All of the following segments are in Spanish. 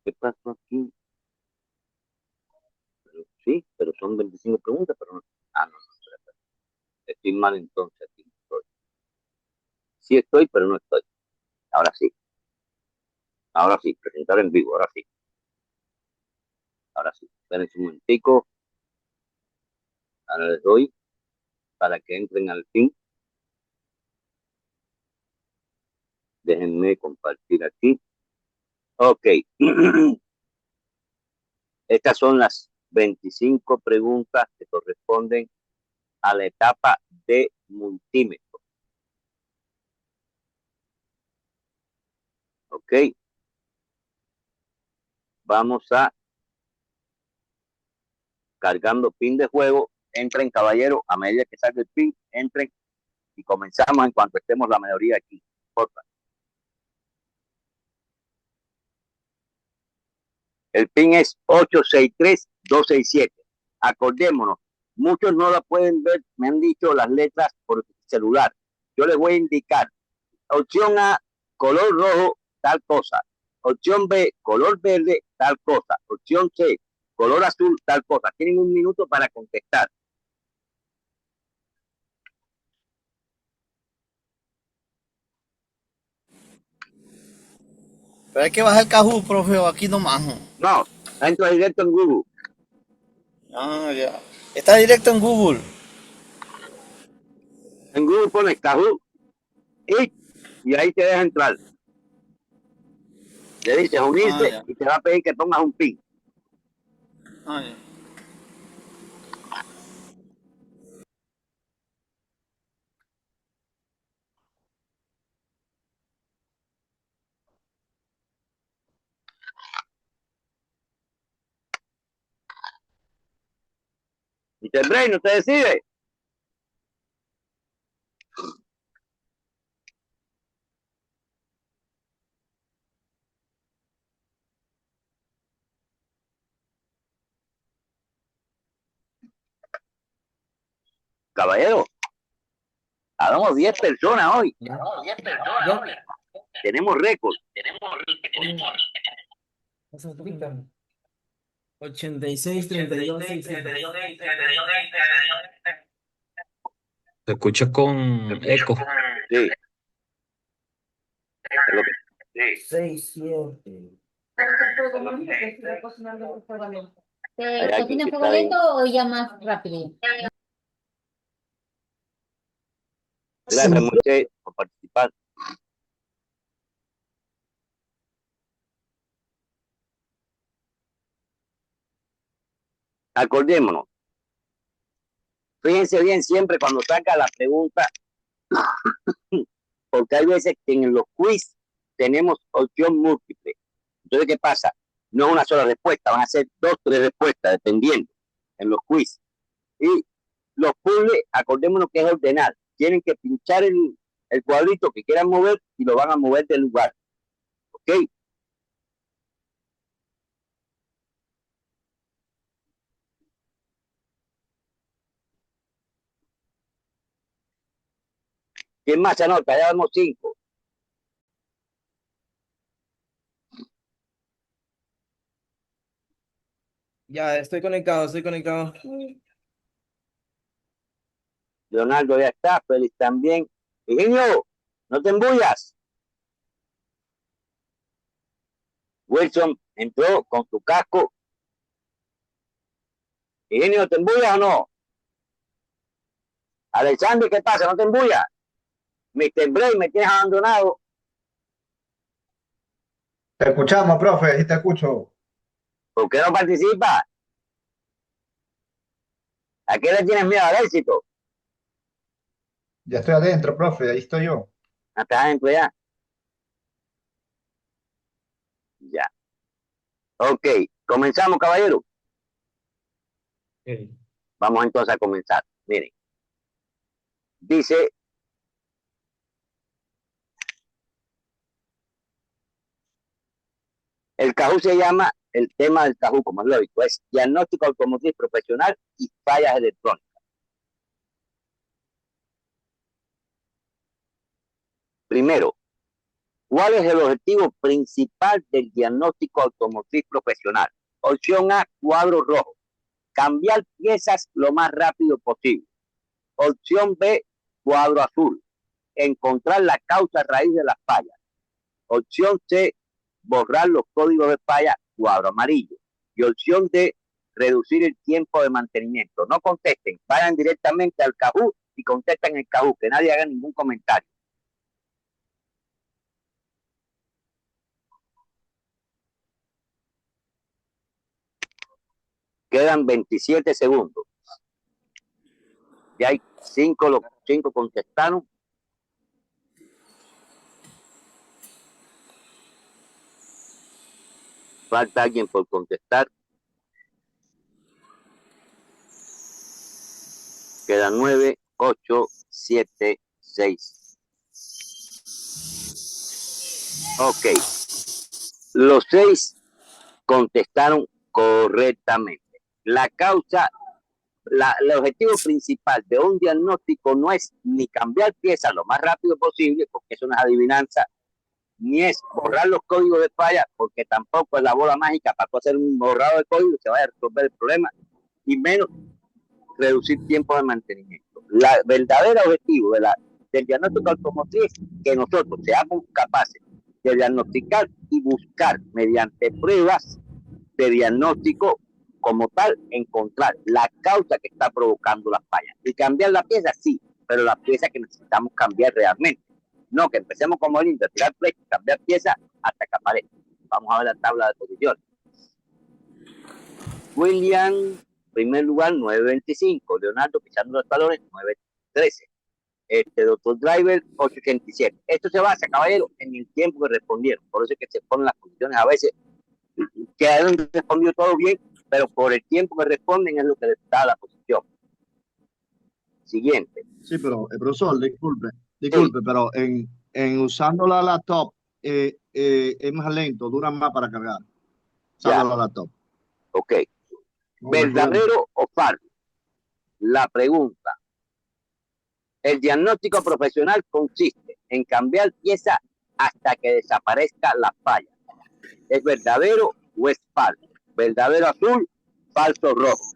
¿Qué pasó aquí? Sí, pero son 25 preguntas, pero no. Ah, no, no, espera. Estoy mal entonces aquí. Sí estoy, pero no estoy. Ahora sí, ahora sí, presentar en vivo, ahora sí, ahora sí. Espérense un momentico, ahora les doy para que entren al fin. Déjenme compartir aquí. Ok. Estas son las 25 preguntas que corresponden a la etapa de multímetro. Ok. Vamos a cargando pin de juego. Entren, caballero, a medida que salga el pin, entren y comenzamos en cuanto estemos la mayoría aquí. Porfa. El pin es 863-267. Acordémonos, muchos no la pueden ver, me han dicho las letras por celular. Yo les voy a indicar. Opción A, color rojo, tal cosa. Opción B, color verde, tal cosa. Opción C, color azul, tal cosa. Tienen un minuto para contestar. Pero hay que bajar el Cajú, profe, o aquí nomás. No, entro directo en Google. Ah, ya. Está directo en Google. En Google pones Kahoot y ahí te deja entrar. Le dices Ah, unirse ya. y te va a pedir que pongas un pin. Ah, ya. Y te Bray, no te decide. Caballero, hagamos 10 personas hoy. Ya, ya. Tenemos récord. Eso explica. 86, 32, 600. Se escucha con eco. Sí, es lo que. 6, 7. Hay ¿Te alguien cocina a que fuego está ahí. lento o ya más rápido? Gracias, Moisés, por participar. Acordémonos. Fíjense bien siempre cuando saca la pregunta, porque hay veces que en los quiz tenemos opción múltiple. Entonces, ¿qué pasa? No es una sola respuesta, van a ser dos, tres respuestas, dependiendo en los quiz. Y los puzzles, acordémonos que es ordenar. Tienen que pinchar el cuadrito que quieran mover y lo van a mover del lugar. ¿Ok? ¿Quién más se anota? Ya damos 5. Ya, estoy conectado, estoy conectado. Leonardo ya está, Félix también. Eugenio, no te embullas. Wilson entró con su casco. Eugenio, ¿te embullas o no? Alexander, ¿qué pasa? ¿No te embullas? Mr. Bray, me tienes abandonado. Te escuchamos, profe, sí te escucho. ¿Por qué no participas? ¿A qué le tienes miedo al éxito? Ya estoy adentro, profe, ahí estoy yo. Hasta adentro ya. Ya. Ok, comenzamos, caballero. Ok. Vamos entonces a comenzar. Miren, dice, el Kahoot se llama, el tema del Kahoot, como es lógico, es diagnóstico automotriz profesional y fallas electrónicas. Primero, ¿Cuál es el objetivo principal del diagnóstico automotriz profesional? Opción A, cuadro rojo. Cambiar piezas lo más rápido posible. Opción B, cuadro azul. Encontrar la causa raíz de las fallas. Opción C, borrar los códigos de falla, cuadro amarillo. Y opción D, reducir el tiempo de mantenimiento. No contesten, vayan directamente al Kahoot y contesten el Kahoot, que nadie haga ningún comentario. Quedan 27 segundos. Ya hay 5 contestaron. Falta alguien por contestar. Quedan 9, 8, 7, 6. Ok. Los 6 contestaron correctamente. La causa, el objetivo principal de un diagnóstico no es ni cambiar piezas lo más rápido posible, porque eso no es adivinanza, ni es borrar los códigos de falla, porque tampoco es la bola mágica para hacer un borrado de código que vaya a resolver el problema, y menos reducir tiempo de mantenimiento. El verdadero objetivo del diagnóstico automotriz es que nosotros seamos capaces de diagnosticar y buscar mediante pruebas de diagnóstico como tal, encontrar la causa que está provocando las fallas. Y cambiar la pieza, sí, pero la pieza que necesitamos cambiar realmente. No, que empecemos como el Inter, tirar flecha, cambiar pieza hasta que aparezca. Vamos a ver la tabla de posiciones. William, primer lugar, 9.25. Leonardo pisando los talones, 9.13. Doctor Driver, 8.87. Esto se basa, caballero, en el tiempo que respondieron. Por eso es que se ponen las posiciones a veces que han respondido todo bien, pero por el tiempo que responden es lo que les da la posición. Siguiente. Sí, pero profesor, disculpe, Sí. pero en usando la laptop es más lento, dura más para cargar. Usando la laptop. Ok. ¿Verdadero o falso? La pregunta. El diagnóstico profesional consiste en cambiar pieza hasta que desaparezca la falla. ¿Es verdadero o es falso? Verdadero azul, falso rojo.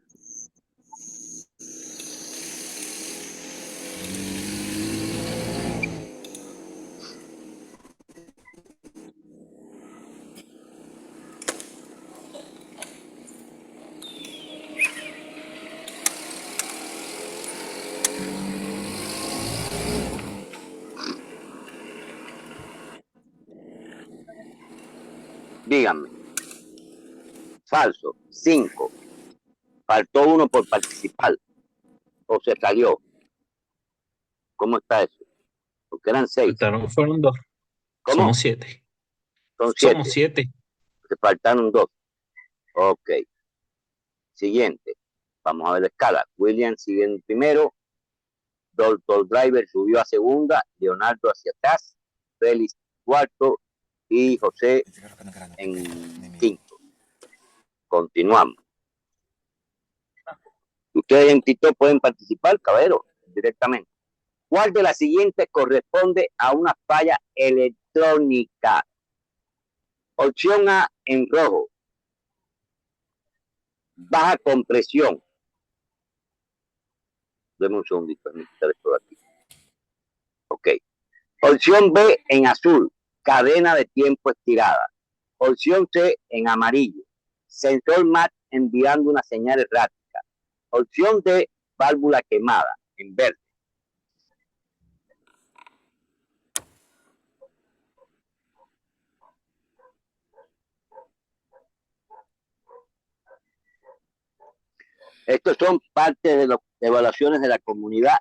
Díganme. Falso, 5. Faltó uno por participar. O se salió. ¿Cómo está eso? Porque eran 6. Fueron 2. ¿Cómo? Somos 7. Son 7. Somos 7. Se faltaron 2. Ok. Siguiente. Vamos a ver la escala. William sigue en primero. Doctor Driver subió a segunda. Leonardo hacia atrás. Félix cuarto. Y José en quinto. Continuamos. Ustedes en TikTok pueden participar, caballero, directamente. ¿Cuál de las siguientes corresponde a una falla electrónica? Opción A en rojo. Baja compresión. Deme un segundito. Aquí. Ok. Opción B en azul. Cadena de tiempo estirada. Opción C en amarillo. Sensor MAT enviando una señal errática. Opción D, válvula quemada en verde. Estos son parte de las evaluaciones de la comunidad.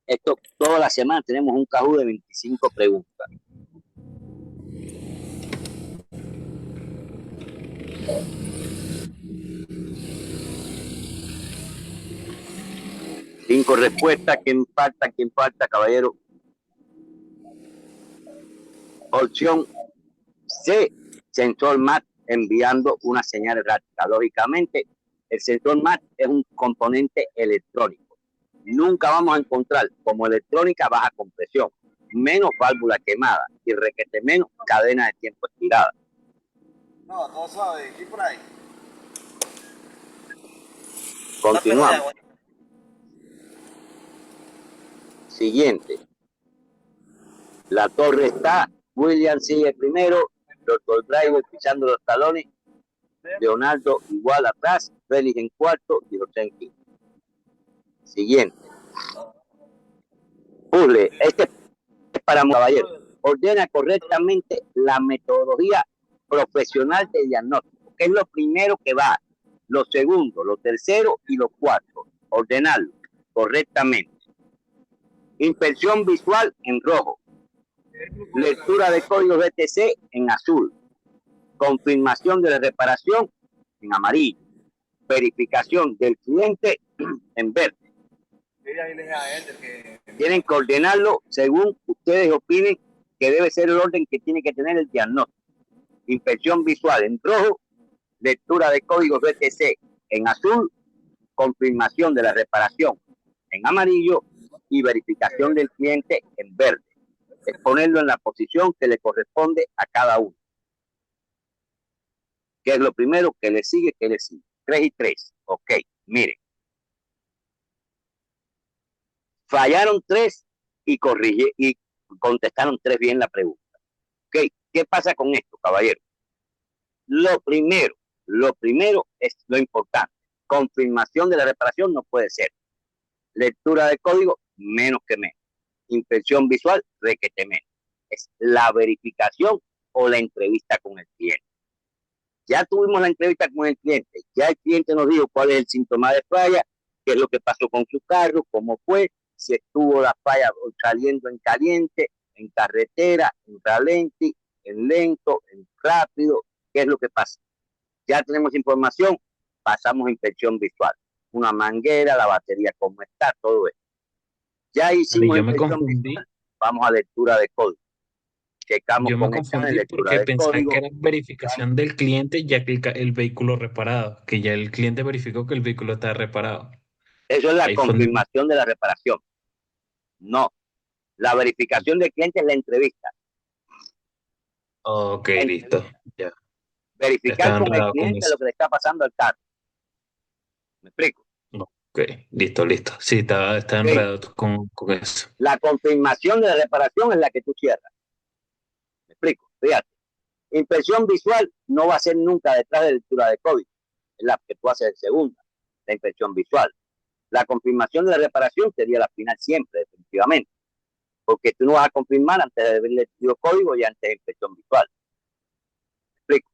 Esto, toda la semana tenemos un Kahoot de 25 preguntas. Cinco respuestas. ¿Quién falta, caballero? Opción C, sensor MAT enviando una señal errática. Lógicamente, el sensor MAT es un componente electrónico. Nunca vamos a encontrar como electrónica baja compresión. menos válvula quemada y requete menos cadena de tiempo estirada. No, todo suave. ¿Qué por ahí? Continuamos. Siguiente. La torre está, William sigue primero, Dr. Driver pisando los talones, Leonardo igual atrás, Félix en cuarto y José en quinto. Siguiente. Puzzle, este es para caballero. Ordena correctamente la metodología profesional de diagnóstico, que es lo primero que va, lo segundo, lo tercero y lo cuarto. Ordenarlo correctamente. Inspección visual en rojo. Lectura de código BTC en azul. Confirmación de la reparación en amarillo. Verificación del cliente en verde. Tienen que ordenarlo según ustedes opinen que debe ser el orden que tiene que tener el diagnóstico. Inspección visual en rojo, lectura de códigos BTC en azul, confirmación de la reparación en amarillo y verificación del cliente en verde. Es ponerlo en la posición que le corresponde a cada uno. ¿Qué es lo primero? Que le sigue, que le sigue. 3 y 3. Ok, miren. Fallaron 3 y contestaron 3 bien la pregunta. Ok, ¿qué pasa con esto, caballero? Lo primero es lo importante. Confirmación de la reparación no puede ser. Lectura de código, menos que menos. Inspección visual, requete menos. Es la verificación o la entrevista con el cliente. Ya tuvimos la entrevista con el cliente, ya el cliente nos dijo cuál es el síntoma de falla, qué es lo que pasó con su carro, cómo fue, si estuvo la falla saliendo en caliente, en carretera, en ralenti, en lento, en rápido, qué es lo que pasa. Ya tenemos información, pasamos a inspección visual. Una manguera, la batería, cómo está, todo eso. Ya hicimos Yo me inspección confundí. visual, vamos a lectura de código. Checamos Yo me con examen, confundí lectura porque de pensaba código. que era verificación del cliente ya que el vehículo reparado, que ya el cliente verificó que el vehículo está reparado. Eso es la Ahí fue donde- confirmación de la reparación. No, la verificación del cliente es la entrevista. Ok, listo. Ya Verificar estaba con el enredado con cliente eso. lo que le está pasando al carro. ¿Me explico? Ok, listo. Sí, estaba Okay. enredado con eso. La confirmación de la reparación es la que tú cierras. ¿Me explico? Fíjate. Inspección visual no va a ser nunca detrás de lectura de código. Es la que tú haces en segunda, la inspección visual. La confirmación de la reparación sería la final siempre, definitivamente. Porque tú no vas a confirmar antes de ver lectura de código y antes de inspección visual. ¿Me explico?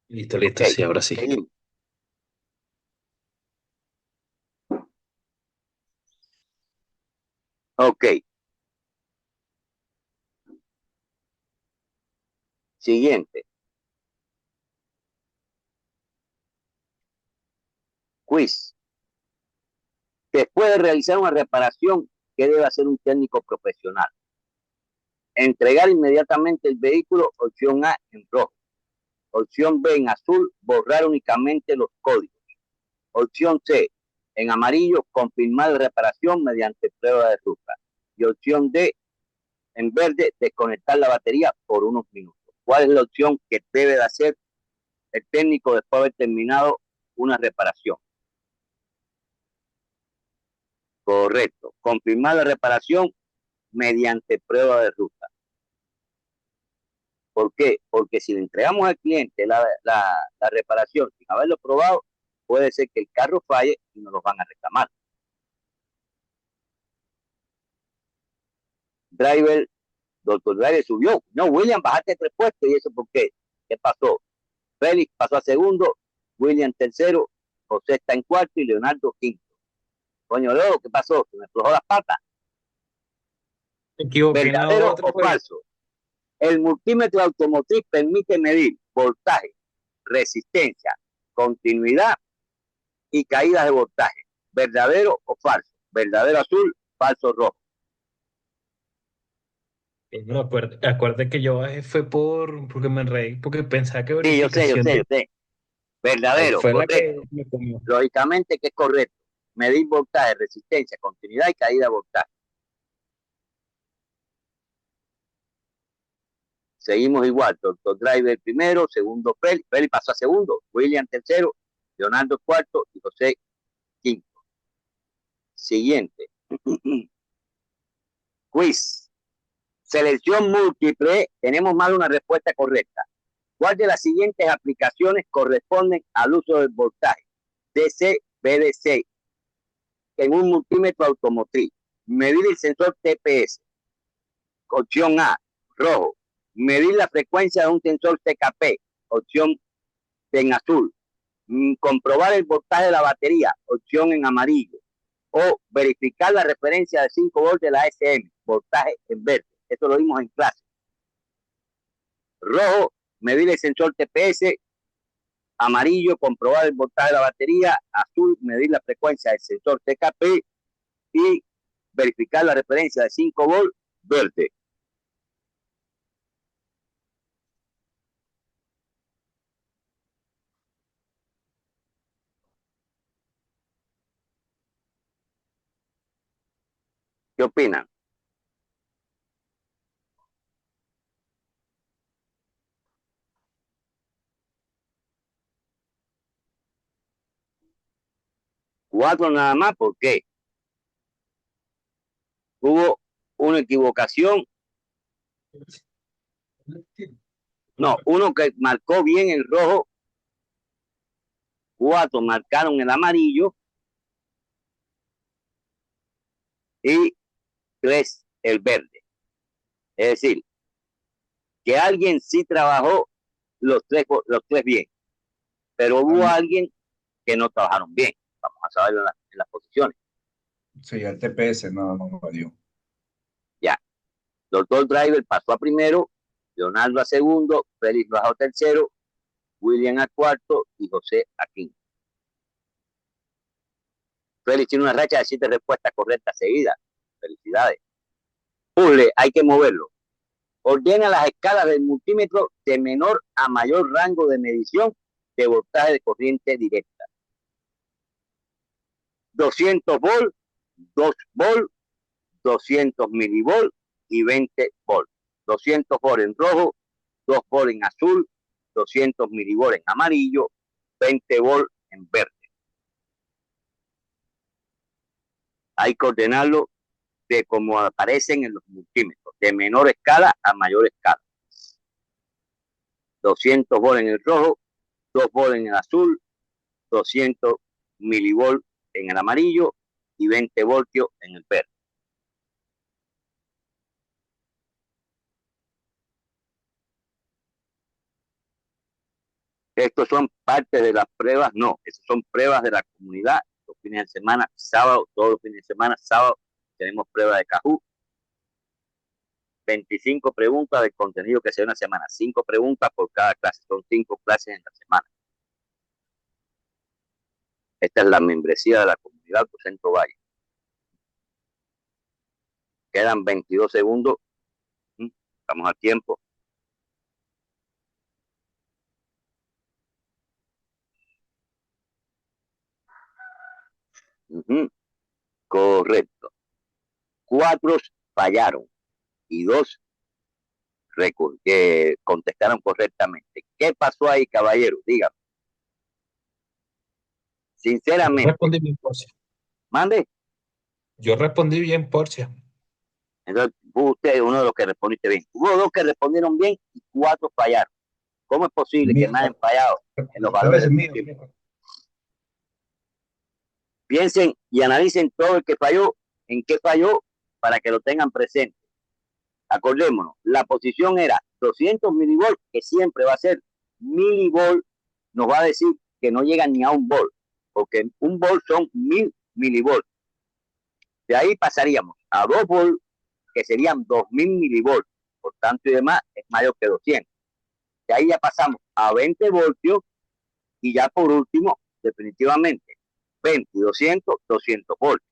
Listo, Okay. sí, ahora sí. Seguimos. Ok. Siguiente. Quiz. Después de realizar una reparación, ¿qué debe hacer un técnico profesional? Entregar inmediatamente el vehículo, opción A en rojo. Opción B en azul, borrar únicamente los códigos. Opción C en amarillo, confirmar la reparación mediante prueba de ruta. Y opción D en verde, desconectar la batería por unos minutos. ¿Cuál es la opción que debe de hacer el técnico después de haber terminado una reparación? Correcto. Confirmar la reparación mediante prueba de ruta. ¿Por qué? Porque si le entregamos al cliente la reparación sin haberlo probado, puede ser que el carro falle y nos lo van a reclamar. Driver, doctor Driver subió. No, William, bajaste 3 puestos. ¿Y eso por qué? ¿Qué pasó? Félix pasó a segundo, William tercero, José está en cuarto y Leonardo quinto. Coño, luego, ¿qué pasó? Se me aflojó las patas. Me equivoqué en la ¿Verdadero otra, o pues. falso? El multímetro automotriz permite medir voltaje, resistencia, continuidad y caídas de voltaje. ¿Verdadero o falso? Verdadero azul, falso rojo. No, acuérdate que yo bajé fue porque me enredé, porque pensaba que Sí, yo verificación sé. ahí Verdadero, fue la que correcto. me comió. Lógicamente que es correcto. Medir voltaje, resistencia, continuidad y caída de voltaje. Seguimos igual, Doctor Driver primero, segundo Félix, Félix pasó a segundo, William tercero, Leonardo cuarto y José quinto. Siguiente. Quiz. Selección múltiple, tenemos más de una respuesta correcta. ¿Cuál de las siguientes aplicaciones corresponden al uso del voltaje DC, BDC en un multímetro automotriz? Medir el sensor TPS. Opción A, rojo. Medir la frecuencia de un sensor TKP. Opción en azul. Comprobar el voltaje de la batería. Opción en amarillo. O verificar la referencia de 5 volts de la SM. Voltaje en verde. Esto lo vimos en clase. Rojo, medir el sensor TPS. Amarillo, comprobar el voltaje de la batería. Azul, medir la frecuencia del sensor TKP. Y verificar la referencia de 5 volts. Verde. ¿Qué opinan? Cuatro nada más, ¿por qué? Hubo una equivocación. No, uno que marcó bien el rojo, 4 marcaron el amarillo y 3 el verde. Es decir, que alguien sí trabajó los tres bien, pero hubo alguien que no trabajaron bien. Vamos a saberlo en las posiciones. Sí, el TPS no lo dio. Ya. Doctor Driver pasó a primero, Leonardo a segundo, Félix bajó a tercero, William a cuarto y José a quinto. Félix tiene una racha de 7 respuestas correctas seguidas. Felicidades. Puzzle, hay que moverlo. Ordena las escalas del multímetro de menor a mayor rango de medición de voltaje de corriente directa. 200 volt, 2 volt, 200 milivolt y 20 volt. 200 volt en rojo, 2 volt en azul, 200 milivolt en amarillo, 20 volt en verde. Hay que ordenarlo de cómo aparecen en los multímetros, de menor escala a mayor escala. 200 volt en el rojo, 2 volt en el azul, 200 milivolt en el amarillo y 20 voltios en el verde. Estos son parte de las pruebas, no, esas son pruebas de la comunidad. Los fines de semana, sábado, todos los fines de semana, sábado, tenemos pruebas de Kahoot. 25 preguntas del contenido que se da una semana, 5 preguntas por cada clase, son 5 clases en la semana. Esta es la membresía de la comunidad Aposento Valle. Quedan 22 segundos, estamos a tiempo. Correcto. 4 fallaron y 2 contestaron correctamente. ¿Qué pasó ahí, caballero? Dígame. Yo Sinceramente. respondí bien, Porcia. Mande. Yo respondí bien, Porcia. Entonces, usted es uno de los que respondiste bien. Hubo 2 que respondieron bien y 4 fallaron. ¿Cómo es posible que más hayan fallado en los valores del tiempo? Piensen y analicen todo el que falló, en qué falló, para que lo tengan presente. Acordémonos, la posición era 200 milivolts, que siempre va a ser milivolt, nos va a decir que no llega ni a un volt, porque un volt son 1000 milivolts. De ahí pasaríamos a 2 volts, que serían 2000 milivolts, por tanto y demás es mayor que 200. De ahí ya pasamos a 20 voltios y ya por último, definitivamente, 20, 200, 200 voltios.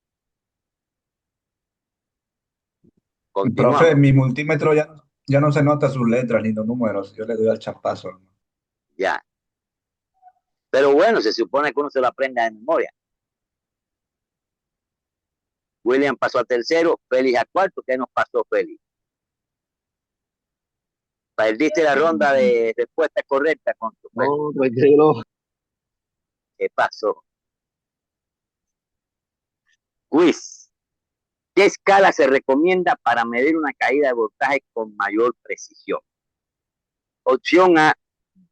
Continuamos. Profe, mi multímetro ya no se nota sus letras ni los números. Yo le doy al chapazo, hermano. Ya. Pero bueno, se supone que uno se lo aprenda de memoria. William pasó a tercero, Félix a cuarto. ¿Qué nos pasó, Félix? Perdiste la ronda de respuesta correcta con tu juego. No, tranquilo. ¿Qué pasó? Quiz. ¿Qué escala se recomienda para medir una caída de voltaje con mayor precisión? Opción A,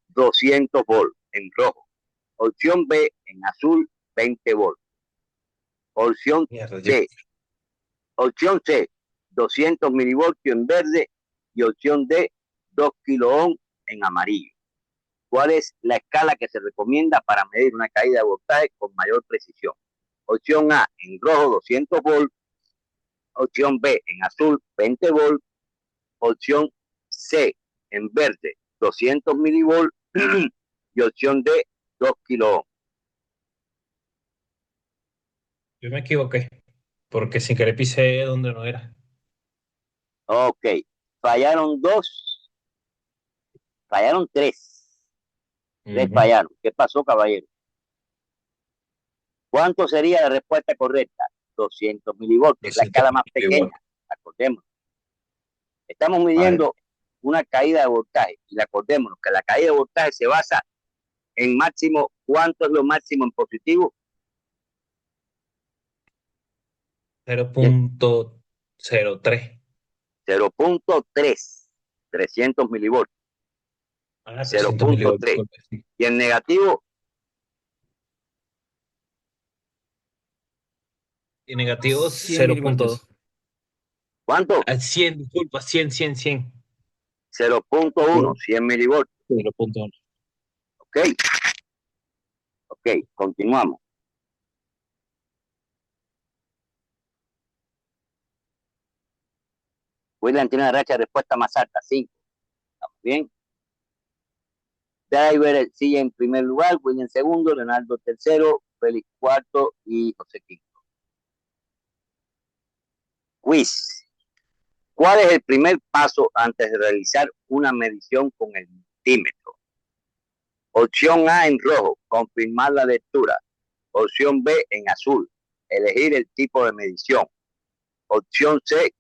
200 volts en rojo. Opción B, en azul, 20 volts. Opción Mierda, C, 200 milivoltios en verde. Y opción D, 2 kilo en amarillo. ¿Cuál es la escala que se recomienda para medir una caída de voltaje con mayor precisión? Opción A, en rojo, 200 volts. Opción B, en azul, 20 volts. Opción C, en verde, 200 milivolts. Y opción D, 2 kilo. yo me equivoqué, porque sin querer pisé donde no era. Ok, fallaron dos, fallaron tres. Tres Ujú. fallaron. ¿Qué pasó, caballero? ¿Cuánto sería la respuesta correcta? 200 milivoltios, es la 200 escala más milivoltios. pequeña. Acordémonos. Estamos Vale. midiendo una caída de voltaje y acordémonos que la caída de voltaje se basa en máximo. ¿Cuánto es lo máximo en positivo? 0.03. 0.3, 300 milivoltios. Ah, 300 milivoltios. 0.3. Y en negativo, Y negativo 100 0.2. milivoltios. ¿cuánto? 100, disculpa, 100. 0.1, 100 milivoltios. 0.1. ¿Ok? Ok, continuamos. William tiene una racha de respuesta más alta, 5. ¿Estamos bien? Driver sigue en primer lugar, William segundo, Leonardo tercero, Félix cuarto y José quinto. Quiz. ¿Cuál es el primer paso antes de realizar una medición con el multímetro? Opción A en rojo, confirmar la lectura. Opción B en azul, elegir el tipo de medición. Opción C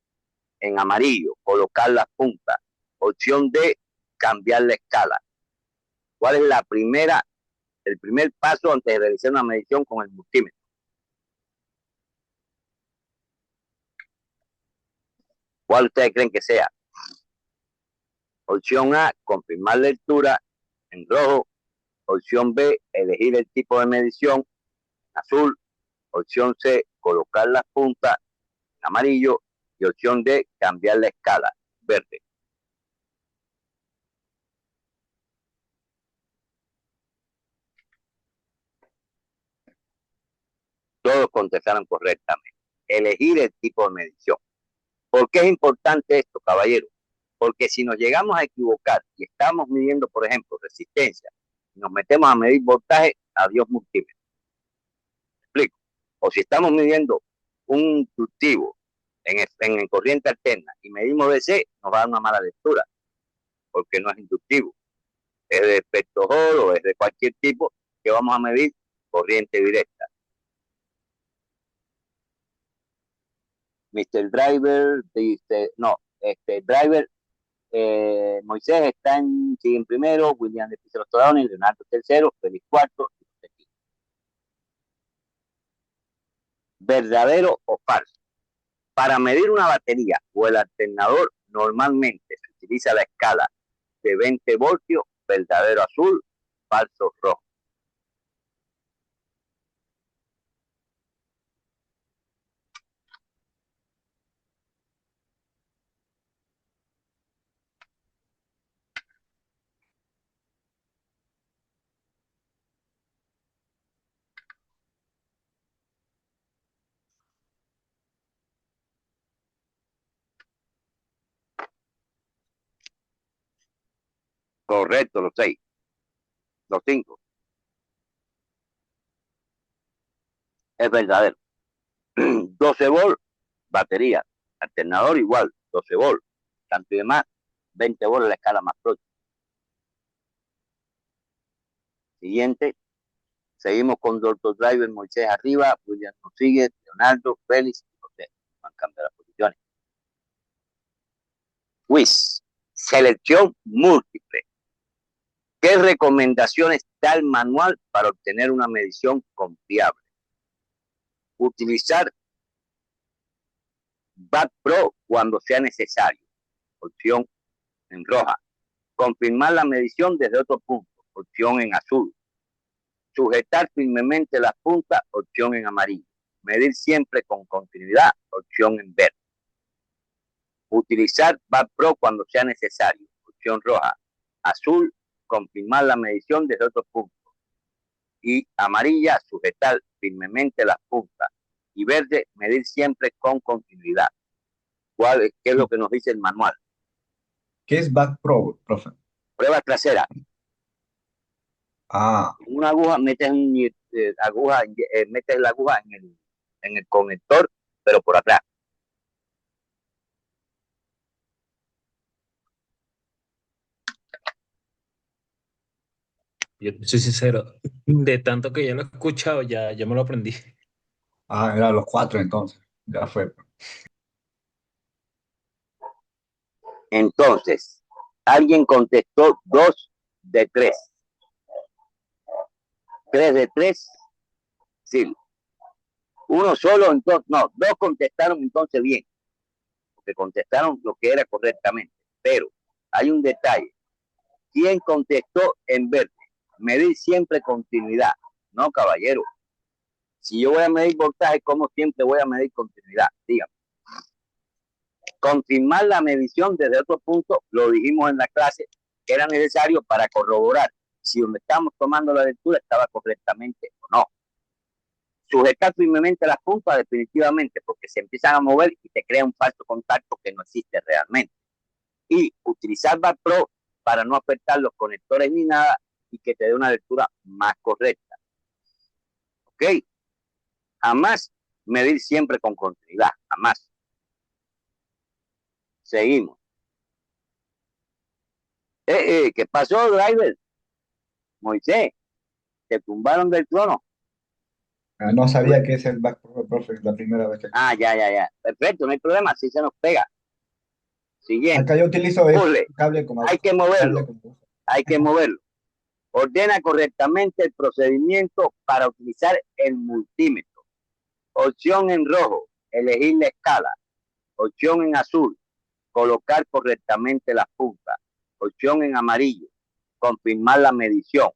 en amarillo, colocar las puntas. Opción D, cambiar la escala. ¿Cuál es el primer paso antes de realizar una medición con el multímetro? ¿Cuál ustedes creen que sea? Opción A, confirmar lectura en rojo. Opción B, elegir el tipo de medición en azul. Opción C, colocar las puntas en amarillo. Y opción D, cambiar la escala verde. Todos contestaron correctamente. Elegir el tipo de medición. ¿Por qué es importante esto, caballero? Porque si nos llegamos a equivocar y estamos midiendo, por ejemplo, resistencia, y nos metemos a medir voltaje, adiós multímetro. ¿Me explico? O si estamos midiendo un inductivo en corriente alterna y medimos DC, nos va a dar una mala lectura, porque no es inductivo. Es de efecto Hall o es de cualquier tipo que vamos a medir corriente directa. Mr. Driver dice, no, Driver, Moisés sigue en primero, William de Pizarro Todoni, Leonardo tercero, Félix cuarto. ¿Verdadero o falso? Para medir una batería o el alternador, normalmente se utiliza la escala de 20 voltios, verdadero azul, falso rojo. Correcto, los 6, los 5. Es verdadero. 12 volt, batería. Alternador igual, 12 volt. Tanto y demás, 20 volt es la escala más próxima. Siguiente. Seguimos con Dr. Driver, Moisés arriba, William nos sigue, Leonardo, Félix y José. Van a cambiar las posiciones. Quiz. Selección múltiple. ¿Qué recomendaciones da el manual para obtener una medición confiable? Utilizar BAC Pro cuando sea necesario. Opción en roja. Confirmar la medición desde otro punto. Opción en azul. Sujetar firmemente las puntas. Opción en amarillo. Medir siempre con continuidad. Opción en verde. Utilizar BAC Pro cuando sea necesario. Opción roja. Azul, confirmar la medición desde otro punto. Y amarilla, sujetar firmemente las puntas. Y verde, medir siempre con continuidad. ¿Qué es lo que nos dice el manual? ¿Qué es Back Pro, profe? Prueba trasera. Ah, Con una aguja metes metes la aguja en el conector, pero por atrás. Yo te soy sincero, de tanto que ya lo he escuchado, ya me lo aprendí. eran los 4 entonces. Ya fue. Entonces, alguien contestó 2 de 3. 3 de 3, sí. Uno solo, entonces, no, 2 contestaron entonces bien, porque contestaron lo que era correctamente. Pero hay un detalle. ¿Quién contestó en verde? Medir siempre continuidad. No, caballero. Si yo voy a medir voltaje, como siempre voy a medir continuidad. Dígame. Confirmar la medición desde otro punto, lo dijimos en la clase, que era necesario para corroborar si donde estamos tomando la lectura estaba correctamente o no. Sujetar firmemente las puntas definitivamente, porque se empiezan a mover y te crea un falso contacto que no existe realmente. Y utilizar BAC Pro para no afectar los conectores ni nada y que te dé una lectura más correcta. ¿Ok? Jamás medir siempre con continuidad, jamás. Seguimos. ¿Qué pasó, driver? Moisés, te tumbaron del trono. No sabía que es el Back Pro, profe, la primera vez que... Ya. Perfecto, no hay problema, así se nos pega. Siguiente. Acá yo utilizo Pule. cable con Hay que moverlo. Hay que moverlo. Ordena correctamente el procedimiento para utilizar el multímetro. Opción en rojo, elegir la escala. Opción en azul, colocar correctamente las puntas. Opción en amarillo, confirmar la medición.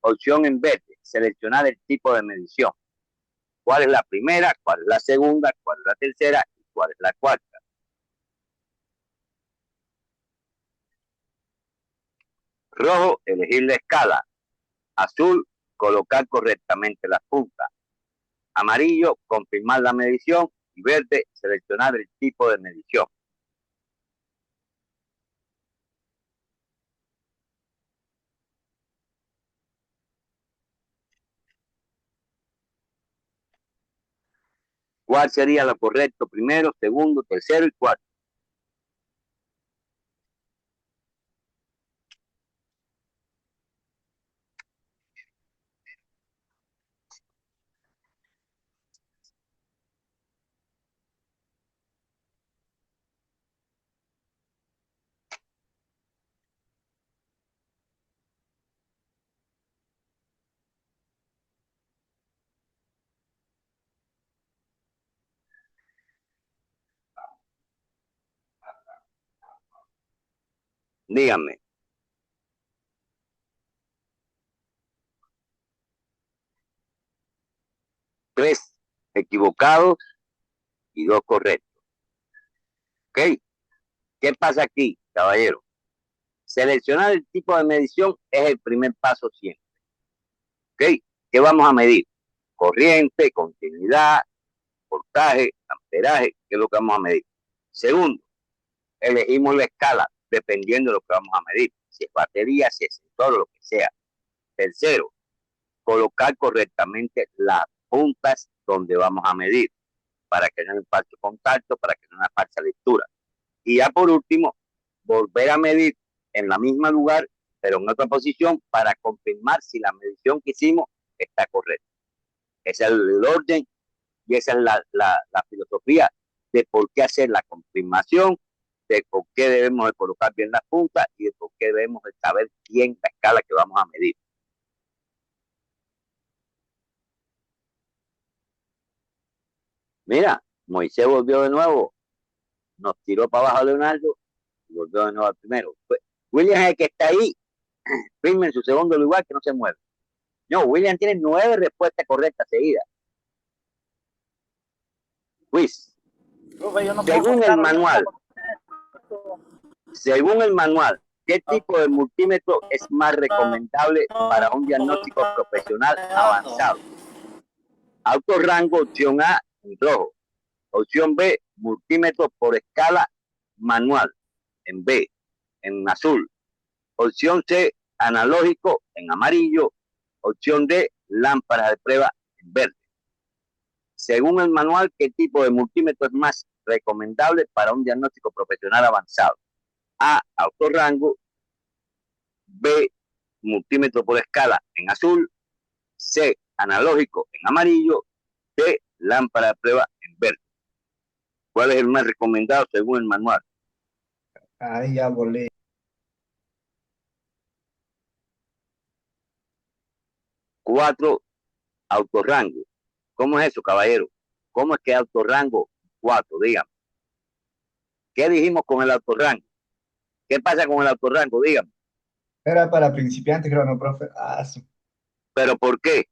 Opción en verde, seleccionar el tipo de medición. ¿Cuál es la primera? ¿Cuál es la segunda? ¿Cuál es la tercera? ¿Y cuál es la cuarta? Rojo, elegir la escala. Azul, colocar correctamente las puntas. Amarillo, confirmar la medición. Y verde, seleccionar el tipo de medición. ¿Cuál sería lo correcto? Primero, segundo, tercero y cuarto. Díganme. 3 equivocados y 2 correctos. ¿Ok? ¿Qué pasa aquí, caballero? Seleccionar el tipo de medición es el primer paso siempre. ¿Ok? ¿Qué vamos a medir? Corriente, continuidad, voltaje, amperaje, ¿qué es lo que vamos a medir? Segundo, elegimos la escala dependiendo de lo que vamos a medir. Si es batería, si es sensor, lo que sea. Tercero, colocar correctamente las puntas donde vamos a medir para que no haya un falso contacto, para que no haya falsa lectura. Y ya por último, volver a medir en la misma lugar, pero en otra posición, para confirmar si la medición que hicimos está correcta. Ese es el orden y esa es la filosofía de por qué hacer la confirmación de por qué debemos de colocar bien las puntas y de por qué debemos de saber bien la escala que vamos a medir. Mira, Moisés volvió de nuevo, nos tiró para abajo a Leonardo y volvió de nuevo al primero. William es el que está ahí, firme en su segundo lugar, que no se mueve. No, William tiene 9 respuestas correctas seguidas. Luis, Profe, yo no puedo según contar el manual, ¿qué tipo de multímetro es más recomendable para un diagnóstico profesional avanzado? Alto rango, opción A, en rojo. Opción B, multímetro por escala manual, en B, en azul. Opción C, analógico, en amarillo. Opción D, lámpara de prueba, en verde. Según el manual, ¿qué tipo de multímetro es más recomendable para un diagnóstico profesional avanzado? A, alto rango. B, multímetro por escala, en azul. C, analógico, en amarillo. D, lámpara de prueba, en verde. ¿Cuál es el más recomendado según el manual? Ahí ya volé. 4, autorrango. ¿Cómo es eso, caballero? ¿Cómo es que autorrango 4? Dígame. ¿Qué dijimos con el autorrango? ¿Qué pasa con el autorrango? Dígame. Era para principiantes, creo, no, profe. Ah, sí. ¿Pero por qué?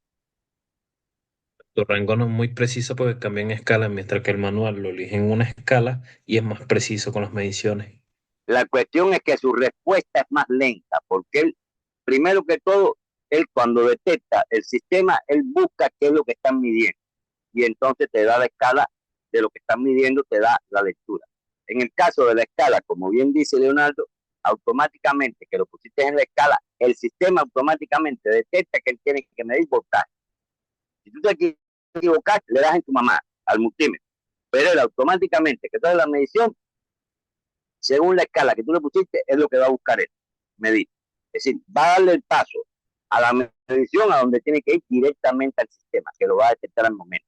Tu rango no es muy preciso porque cambian escala, mientras que el manual lo elige en una escala y es más preciso con las mediciones. La cuestión es que su respuesta es más lenta, porque él, primero que todo, él cuando detecta el sistema, él busca qué es lo que están midiendo y entonces te da la escala de lo que están midiendo, te da la lectura. En el caso de la escala, como bien dice Leonardo, automáticamente que lo pusiste en la escala, el sistema automáticamente detecta que él tiene que medir voltaje. Si tú te equivocas, le das en tu mamá al multímetro, pero él automáticamente que toda la medición, según la escala que tú le pusiste, es lo que va a buscar él, medir. Es decir, va a darle el paso a la medición a donde tiene que ir directamente al sistema, que lo va a detectar al momento.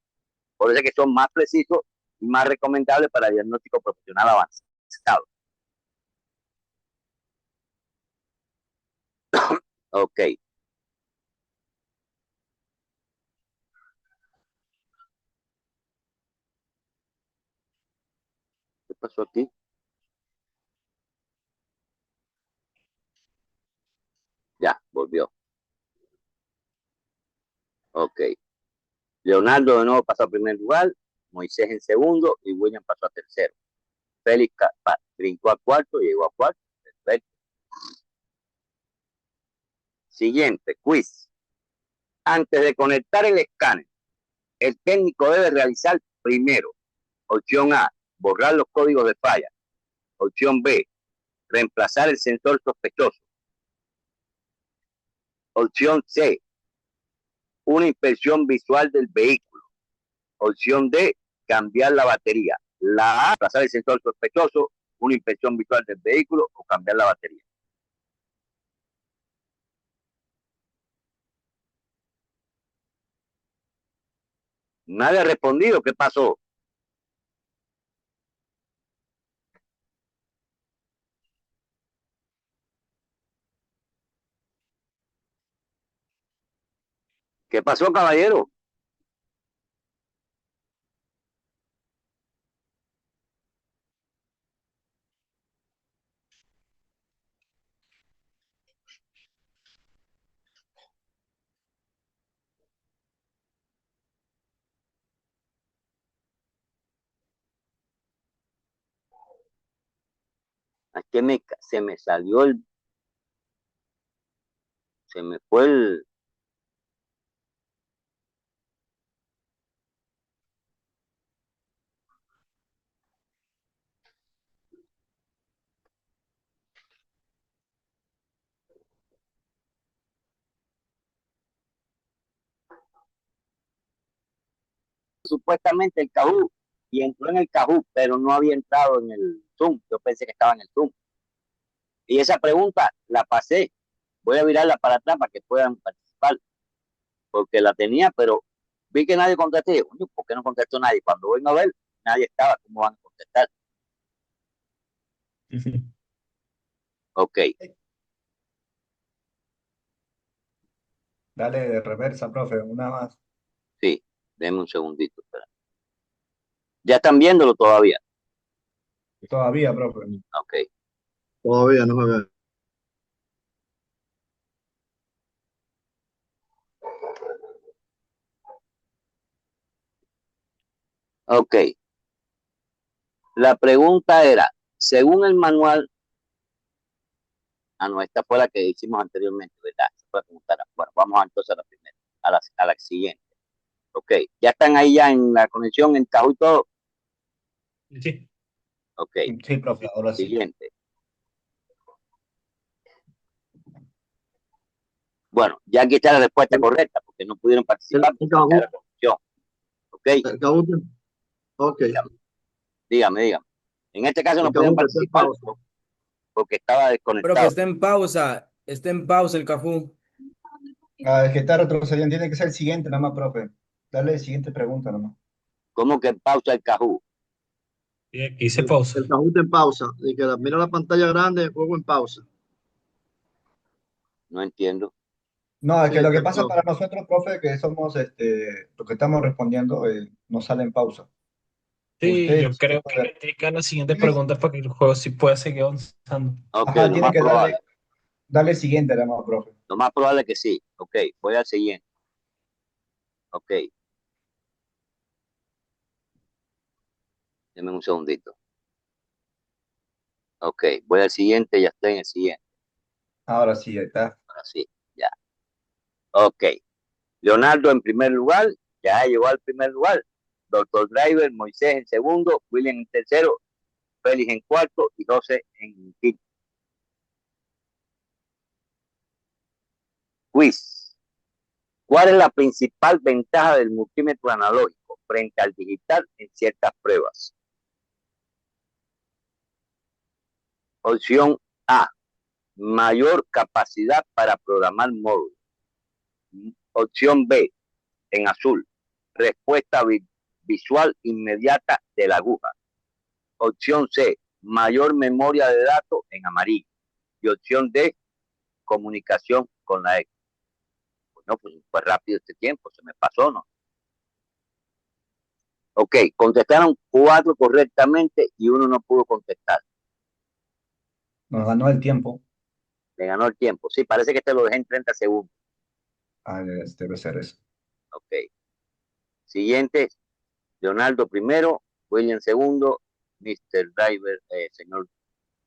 Por eso es que son más precisos y más recomendables para diagnóstico profesional avanzado. Ok. ¿Qué pasó aquí? Ya, volvió. Ok. Leonardo de nuevo pasó a primer lugar, Moisés en segundo y William pasó a tercero. Félix brincó a cuarto y llegó a cuarto. Perfecto. Siguiente, quiz. Antes de conectar el escáner, el técnico debe realizar primero, opción A, borrar los códigos de falla. Opción B, reemplazar el sensor sospechoso. Opción C, una inspección visual del vehículo. Opción D, cambiar la batería. La A, reemplazar el sensor sospechoso, una inspección visual del vehículo o cambiar la batería. Nadie ha respondido. ¿Qué pasó? ¿Qué pasó, caballero? Es que se me salió se me fue supuestamente el Kahoot y entró en el Kahoot, pero no había entrado en el Zoom. Yo pensé que estaba en el Zoom. Y esa pregunta la pasé. Voy a virarla para atrás para que puedan participar, porque la tenía, pero vi que nadie contestó. Y dije, ¿por qué no contestó nadie? Cuando vengo a ver, nadie estaba. ¿Cómo van a contestar? Ok, Dale de reversa, profe, una más. sí, denme un segundito. Espera. ¿Ya están viéndolo todavía? Todavía, profe. Ok, Todavía no se ve. ok. La pregunta era, según el manual, no, esta fue la que hicimos anteriormente, ¿verdad? Esa fue la pregunta. Bueno, vamos entonces a la primera, a la siguiente. Ok, ya están ahí ya en la conexión, en Kahoot y todo. Sí. Ok, Sí, profe, ahora sí. siguiente. Bueno, ya aquí está la respuesta correcta, porque no pudieron participar El por falta de Kahoot, la conexión. Ok, el Kahoot, ok. dígame. En este caso no El pudieron Kahoot está en participar pausa. porque estaba Profe, desconectado. está en pausa el Cafú. Ah, es que está retrocediendo, tiene que ser el siguiente nomás, profe. Dale la siguiente pregunta nomás. ¿Cómo que pausa el Kahoot? Y aquí se pausa. El Kahoot en pausa. Y que mira la pantalla grande, juego en pausa. No entiendo. No, es Sí, que lo que está en pasa pausa. para nosotros, profe, que somos, lo que estamos respondiendo, nos sale en pausa. Sí, Usted, yo creo que le indica las siguientes tiene- preguntas para que el juego sí pueda seguir avanzando. Ok, ajá, tiene que darle el siguiente nomás, profe. lo más probable es que sí. Ok, voy al siguiente. Ok, denme un segundito. Ok, voy al siguiente, ya estoy en el siguiente. Ahora sí, ahí está. Ahora sí, ya. Ok, Leonardo en primer lugar, ya llegó al primer lugar. Doctor Driver, Moisés en segundo, William en tercero, Félix en cuarto y José en quinto. Quiz. ¿Cuál es la principal ventaja del multímetro analógico frente al digital en ciertas pruebas? Opción A, mayor capacidad para programar módulos. Opción B, en azul, respuesta visual inmediata de la aguja. Opción C, mayor memoria de datos en amarillo. Y opción D, comunicación con la X. Bueno, pues fue rápido este tiempo, se me pasó, ¿no? Ok, contestaron 4 correctamente y uno no pudo contestar. Nos ganó el tiempo. Le ganó el tiempo. Sí, parece que te lo dejé en 30 segundos. Ah, debe ser eso. Ok. Siguiente, Leonardo primero, William segundo, Mr. Driver, señor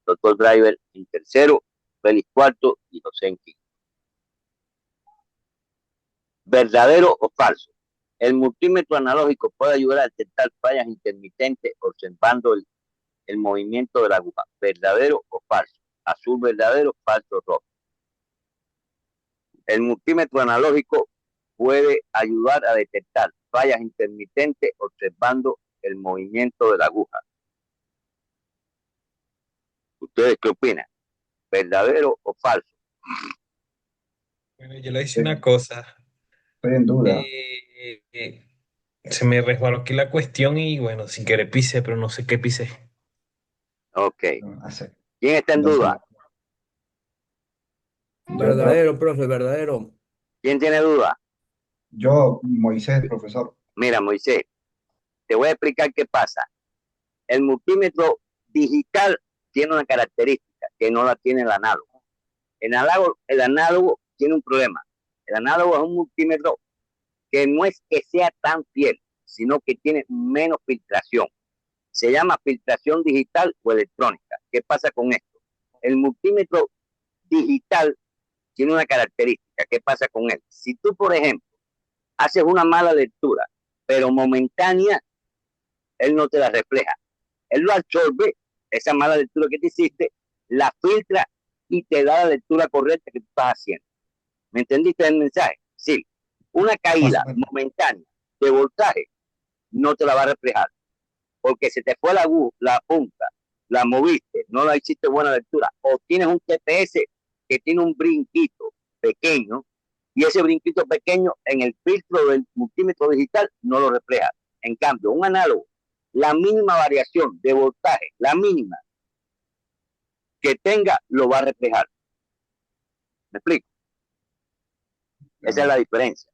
Doctor Driver en tercero, Félix cuarto y José en quinto. ¿Verdadero o falso? El multímetro analógico puede ayudar a detectar fallas intermitentes observando el movimiento de la aguja. ¿Verdadero o falso? Azul verdadero, falso rojo. El multímetro analógico puede ayudar a detectar fallas intermitentes observando el movimiento de la aguja. ¿Ustedes qué opinan? ¿Verdadero o falso? Bueno, yo le hice Eh, una cosa. Estoy en duda. Eh, eh, Se me resbaló aquí la cuestión y bueno, sin querer pisé, pero no sé qué pisé. Ok. No, ¿Quién está en no sé. duda? Yo, profe. Verdadero, profe, verdadero. ¿Quién tiene duda? Yo, Moisés, profesor. Mira, Moisés, te voy a explicar qué pasa. El multímetro digital tiene una característica que no la tiene el análogo. El análogo tiene un problema. El análogo es un multímetro que no es que sea tan fiel, sino que tiene menos filtración. Se llama filtración digital o electrónica. ¿Qué pasa con esto? El multímetro digital tiene una característica. ¿Qué pasa con él? Si tú, por ejemplo, haces una mala lectura, pero momentánea, él no te la refleja. Él lo absorbe, esa mala lectura que te hiciste, la filtra y te da la lectura correcta que tú estás haciendo. ¿Me entendiste el mensaje? Sí. Una Más o caída menos. momentánea de voltaje no te la va a reflejar, porque se te fue la punta, la moviste, no la hiciste buena lectura, o tienes un TPS que tiene un brinquito pequeño, y ese brinquito pequeño en el filtro del multímetro digital no lo refleja. En cambio, un análogo, la mínima variación de voltaje, la mínima, que tenga lo va a reflejar. ¿Me explico? Esa es la diferencia.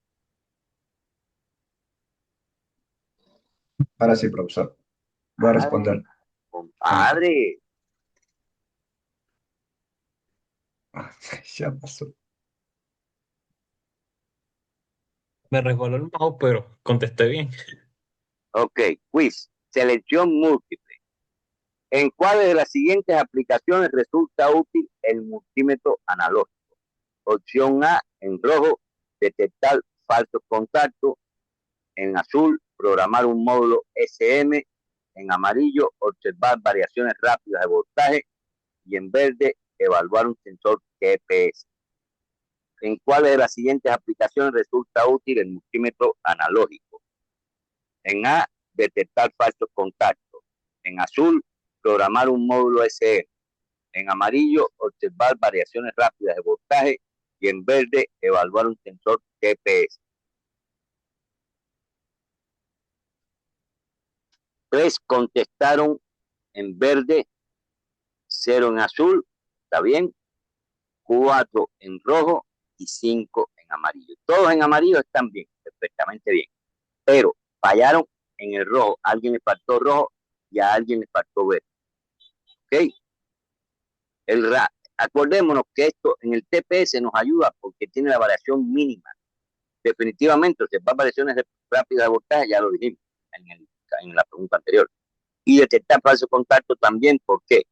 Ahora sí, profesor. Voy a responder. Compadre, Ya pasó. Me resbaló el mouse, pero contesté bien. ok, quiz, selección múltiple. ¿En cuáles de las siguientes aplicaciones resulta útil el multímetro analógico? Opción A, en rojo, detectar falsos contactos. En azul, programar un módulo SM. En amarillo, observar variaciones rápidas de voltaje. Y en verde, evaluar un sensor GPS. ¿En cuáles de las siguientes aplicaciones resulta útil el multímetro analógico? En A, detectar falsos contactos. En azul, programar un módulo SM. En amarillo, observar variaciones rápidas de voltaje. Y en verde, evaluar un sensor GPS. 3 contestaron en verde, 0 en azul, ¿está bien? 4 en rojo y 5 en amarillo. Todos en amarillo están bien, perfectamente bien, pero fallaron en el rojo. A alguien le faltó rojo y a alguien le faltó verde. ¿Ok? Acordémonos que esto en el TPS nos ayuda porque tiene la variación mínima. Definitivamente, observar variaciones rápidas de voltaje, ya lo dijimos en la pregunta anterior. Y detectar falso contacto también, ¿por qué?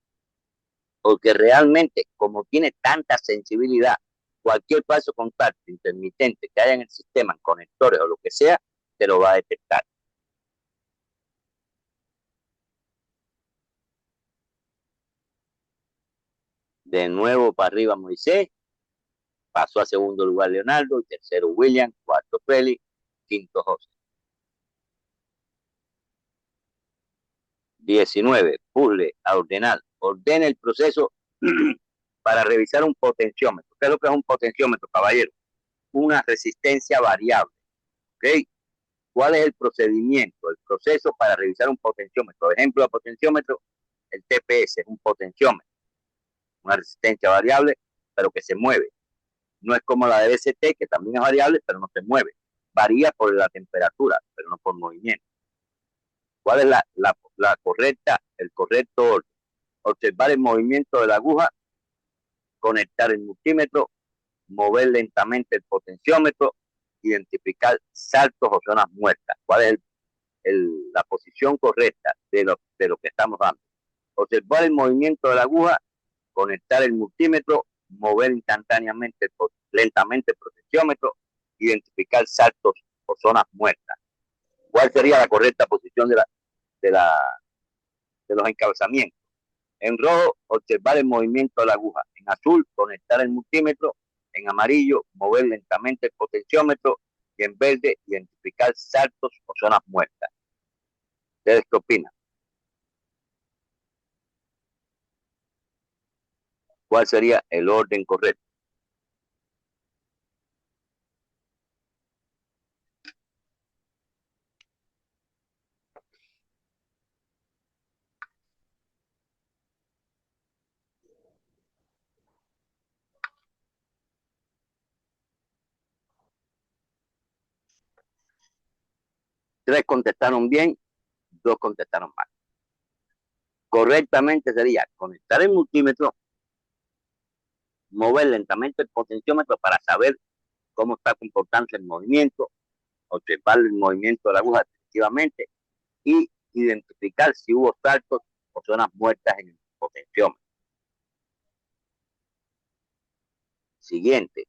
Porque realmente, como tiene tanta sensibilidad, cualquier falso contacto intermitente que haya en el sistema, en conectores o lo que sea, te lo va a detectar. De nuevo para arriba Moisés, pasó a segundo lugar Leonardo, tercero William, cuarto Félix, quinto José. 19. Puzzle a ordenar. Ordena el proceso para revisar un potenciómetro. ¿Qué es lo que es un potenciómetro, caballero? Una resistencia variable. ¿Ok? ¿Cuál es el procedimiento, el proceso para revisar un potenciómetro? Por ejemplo, el potenciómetro, el TPS es un potenciómetro, una resistencia variable, pero que se mueve. No es como la de DCT, que también es variable, pero no se mueve. Varía por la temperatura, pero no por movimiento. ¿Cuál es el correcto orden? Observar el movimiento de la aguja, conectar el multímetro, mover lentamente el potenciómetro, identificar saltos o zonas muertas. ¿Cuál es la posición correcta de lo que estamos dando? Observar el movimiento de la aguja, conectar el multímetro, mover lentamente el potenciómetro, identificar saltos o zonas muertas. ¿Cuál sería la correcta posición de los encabezamientos? En rojo, observar el movimiento de la aguja. En azul, conectar el multímetro. En amarillo, mover lentamente el potenciómetro. Y en verde, identificar saltos o zonas muertas. ¿Ustedes qué opinan? ¿Cuál sería el orden correcto? Tres contestaron bien, dos contestaron mal. Correctamente sería conectar el multímetro, mover lentamente el potenciómetro para saber cómo está comportándose el movimiento, observar el movimiento de la aguja efectivamente y identificar si hubo saltos o zonas muertas en el potenciómetro. Siguiente.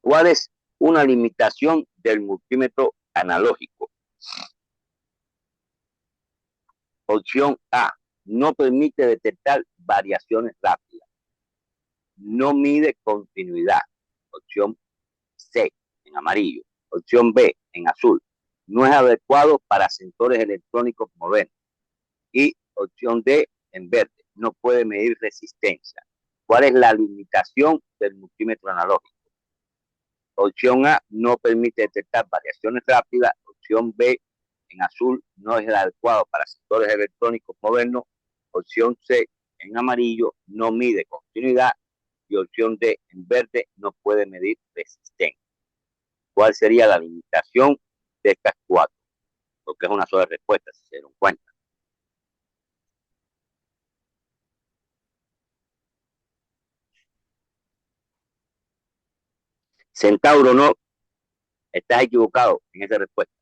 ¿Cuál es una limitación del multímetro analógico? Opción A, no permite detectar variaciones rápidas. No mide continuidad. Opción C, en amarillo. Opción B, en azul. No es adecuado para sensores electrónicos modernos. Y opción D, en verde. No puede medir resistencia. ¿Cuál es la limitación del multímetro analógico? Opción A, no permite detectar variaciones rápidas. Opción B, en azul, no es el adecuado para sensores electrónicos modernos. Opción C, en amarillo, no mide continuidad. Y opción D, en verde, no puede medir resistencia. ¿Cuál sería la limitación de estas cuatro? Porque es una sola respuesta, si se dieron cuenta. Centauro, no, estás equivocado en esa respuesta.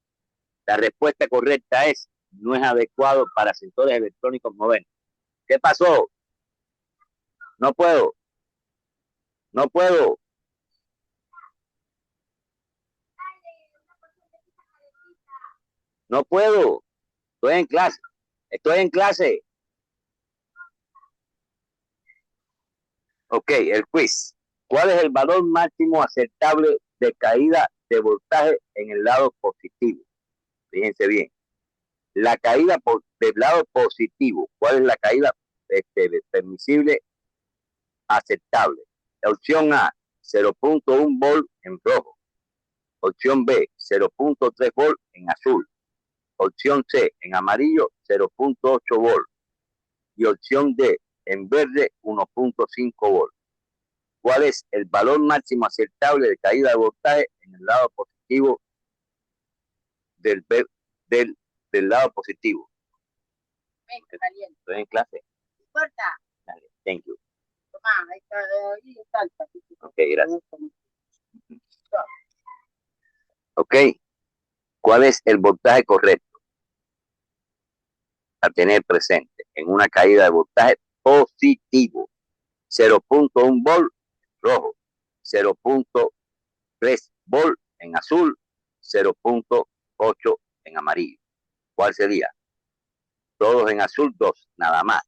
La respuesta correcta es, no es adecuado para sensores electrónicos modernos. ¿Qué pasó? No puedo, no puedo. No puedo. Estoy en clase. Estoy en clase. Ok, el quiz. ¿Cuál es el valor máximo aceptable de caída de voltaje en el lado positivo? Fíjense bien. La caída del lado positivo. ¿Cuál es la caída permisible aceptable? La opción A, 0.1 volt en rojo. Opción B, 0.3 volt en azul. Opción C, en amarillo, 0.8 volt. Y opción D, en verde, 1.5 volt. ¿Cuál es el valor máximo aceptable de caída de voltaje en el lado positivo del, del, del lado positivo? Estoy en clase. Dale, thank you. Ok, gracias. Ok, ¿cuál es el voltaje correcto a tener presente en una caída de voltaje positivo? 0.1 volt rojo, 0.3 volt en azul, 0.8 en amarillo. ¿Cuál sería? Todos en azul, 2 nada más.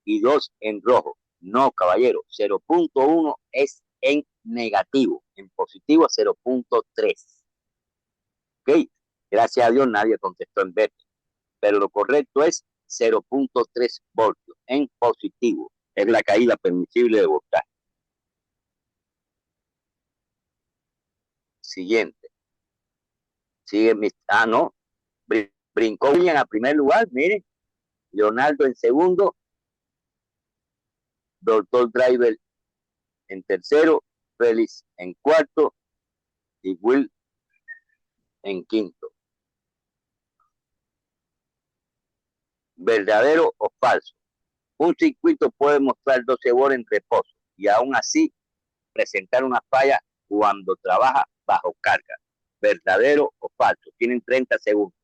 Y 2 en rojo. No, caballero, 0.1 es en negativo, en positivo 0.3. Ok, gracias a Dios nadie contestó en verde, pero lo correcto es 0.3 voltios en positivo. Es la caída permisible de voltaje. Siguiente. Sigue mi... Ah, no. Brincó bien a primer lugar, miren. Leonardo en segundo. Doctor Driver en tercero. Félix en cuarto. Y Will en quinto. ¿Verdadero o falso? Un circuito puede mostrar 12 volt en reposo y aún así presentar una falla cuando trabaja bajo carga. ¿Verdadero o falso? Tienen 30 segundos.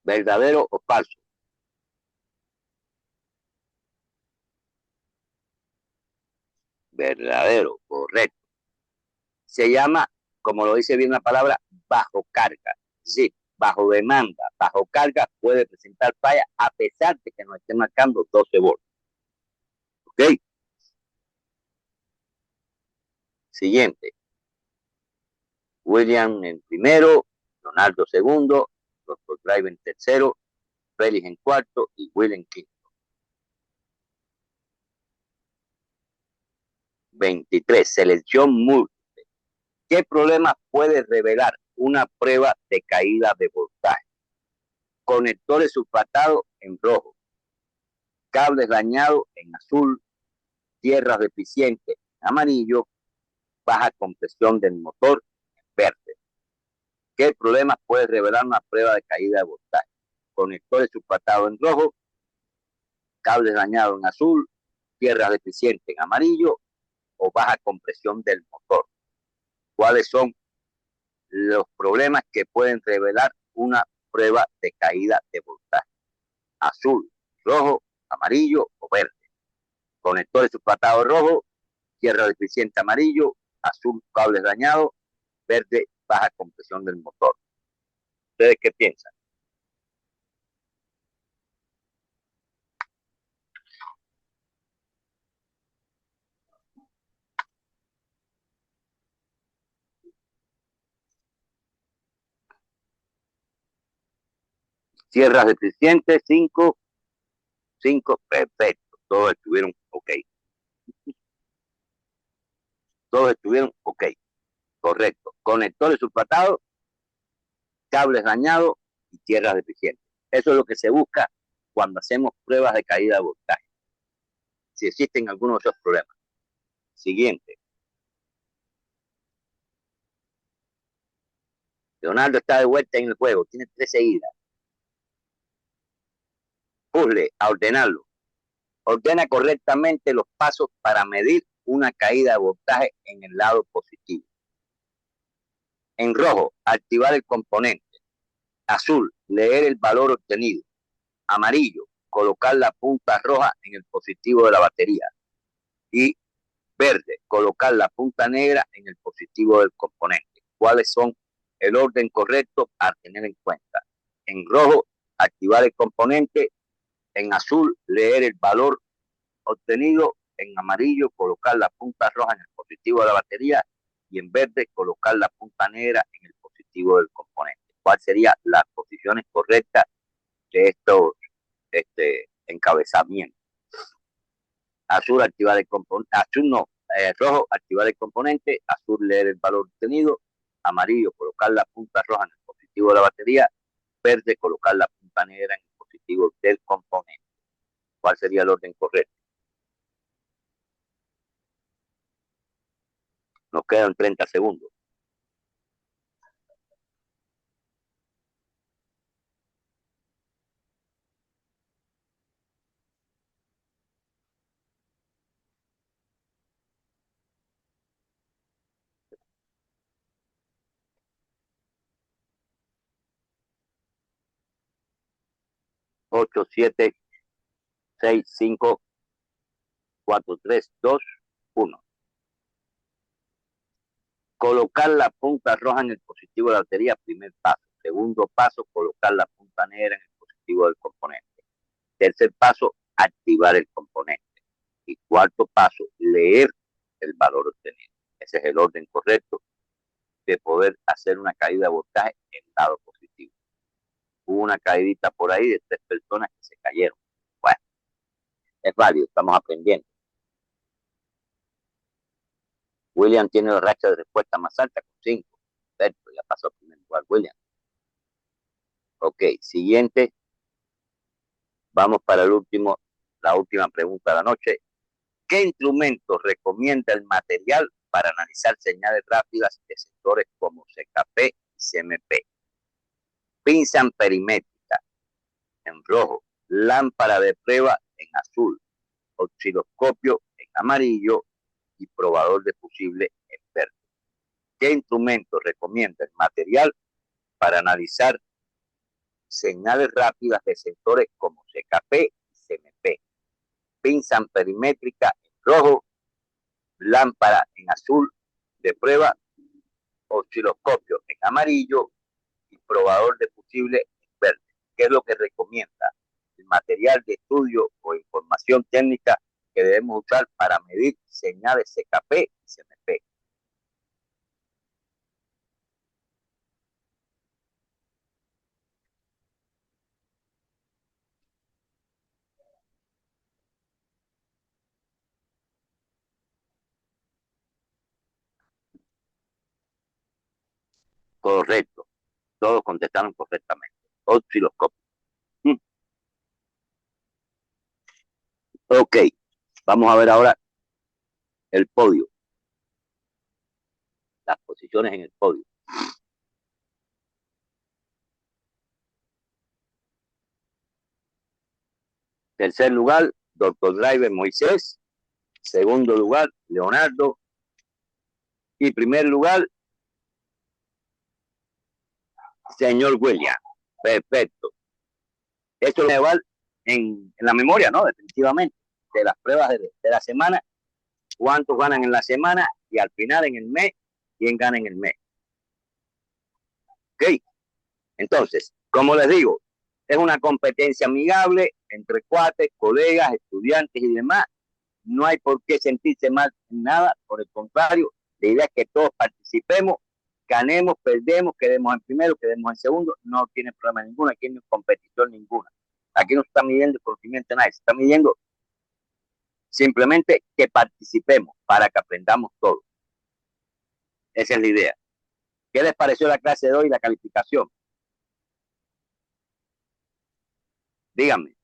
¿Verdadero o falso? Verdadero, correcto. Se llama, como lo dice bien la palabra, bajo carga. Sí, bajo demanda, bajo carga puede presentar falla a pesar de que nos esté marcando 12 volts. ¿Ok? Siguiente. William en primero, Leonardo segundo, Dr. Drive en tercero, Félix en cuarto y Will en quinto. 23. Selección múltiple. ¿Qué problema puede revelar una prueba de caída de voltaje? Conectores sulfatados en rojo, cables dañados en azul, tierras deficientes en amarillo, baja compresión del motor en verde. ¿Qué problema puede revelar una prueba de caída de voltaje? Conectores sulfatados en rojo, cables dañados en azul, tierras deficientes en amarillo o baja compresión del motor. ¿Cuáles son los problemas que pueden revelar una prueba de caída de voltaje? Azul, rojo, amarillo o verde. Conectores sulfatados rojo, tierra deficiente amarillo, azul, cables dañados, verde, baja compresión del motor. ¿Ustedes qué piensan? Tierras deficientes, 5. 5, perfecto. Todos estuvieron ok. Todos estuvieron ok. Correcto. Conectores sulfatados, cables dañados y tierras deficientes. Eso es lo que se busca cuando hacemos pruebas de caída de voltaje. Si existen algunos de esos problemas. Siguiente. Leonardo está de vuelta en el juego. Tiene 3 seguidas. Puzzle, a ordenarlo. Ordena correctamente los pasos para medir una caída de voltaje en el lado positivo. En rojo, activar el componente. Azul, leer el valor obtenido. Amarillo, colocar la punta roja en el positivo de la batería. Y verde, colocar la punta negra en el positivo del componente. ¿Cuáles son el orden correcto a tener en cuenta? En rojo, activar el componente. En azul, leer el valor obtenido. En amarillo, colocar la punta roja en el positivo de la batería. Y en verde, colocar la punta negra en el positivo del componente. ¿Cuáles serían las posiciones correctas de estos encabezamientos? Azul, activar el componente. Azul no, rojo, activar el componente. Azul, leer el valor obtenido. Amarillo, colocar la punta roja en el positivo de la batería. Verde, colocar la punta negra en el positivo del componente. ¿Cuál sería el orden correcto? Nos quedan 30 segundos. Ocho, 7, 6, 5, 4, 3, 2, 1. Colocar la punta roja en el positivo de la batería, primer paso. Segundo paso, colocar la punta negra en el positivo del componente. Tercer paso, activar el componente. Y cuarto paso, leer el valor obtenido. Ese es el orden correcto de poder hacer una caída de voltaje en el lado positivo. Hubo una caidita por ahí de 3 personas que se cayeron. Bueno, es válido, estamos aprendiendo. William tiene la racha de respuesta más alta con 5. Perfecto, ya pasó al primer lugar William. Ok, siguiente. Vamos para la última pregunta de la noche. ¿Qué instrumento recomienda el material para analizar señales rápidas de sectores como CKP y CMP? Pinza perimétrica en rojo, lámpara de prueba en azul, osciloscopio en amarillo y probador de fusible en verde. ¿Qué instrumento recomienda el material para analizar señales rápidas de sectores como CKP y CMP? Pinza perimétrica en rojo, lámpara en azul de prueba, osciloscopio en amarillo y probador de fusible en verde. ¿Qué es lo que recomienda el material de estudio o información técnica que debemos usar para medir señales CKP y CMP? Correcto. Todos contestaron correctamente. Osciloscopio. Ok. Vamos a ver ahora el podio. Las posiciones en el podio. Tercer lugar, Dr. Driver Moisés. Segundo lugar, Leonardo. Y primer lugar, señor William. Perfecto. Esto lo llevar en la memoria, ¿no? Definitivamente. De las pruebas de la semana. Cuántos ganan en la semana y al final en el mes, quién gana en el mes. Ok. Entonces, como les digo, es una competencia amigable entre cuates, colegas, estudiantes y demás. No hay por qué sentirse mal en nada, por el contrario, la idea es que todos participemos ganemos, perdemos, quedemos en primero, quedemos en segundo, no tiene problema ninguno, aquí no hay competición ninguna. Aquí no se está midiendo el conocimiento de nadie, se está midiendo simplemente que participemos para que aprendamos todo. Esa es la idea. ¿Qué les pareció la clase de hoy y la calificación? Díganme.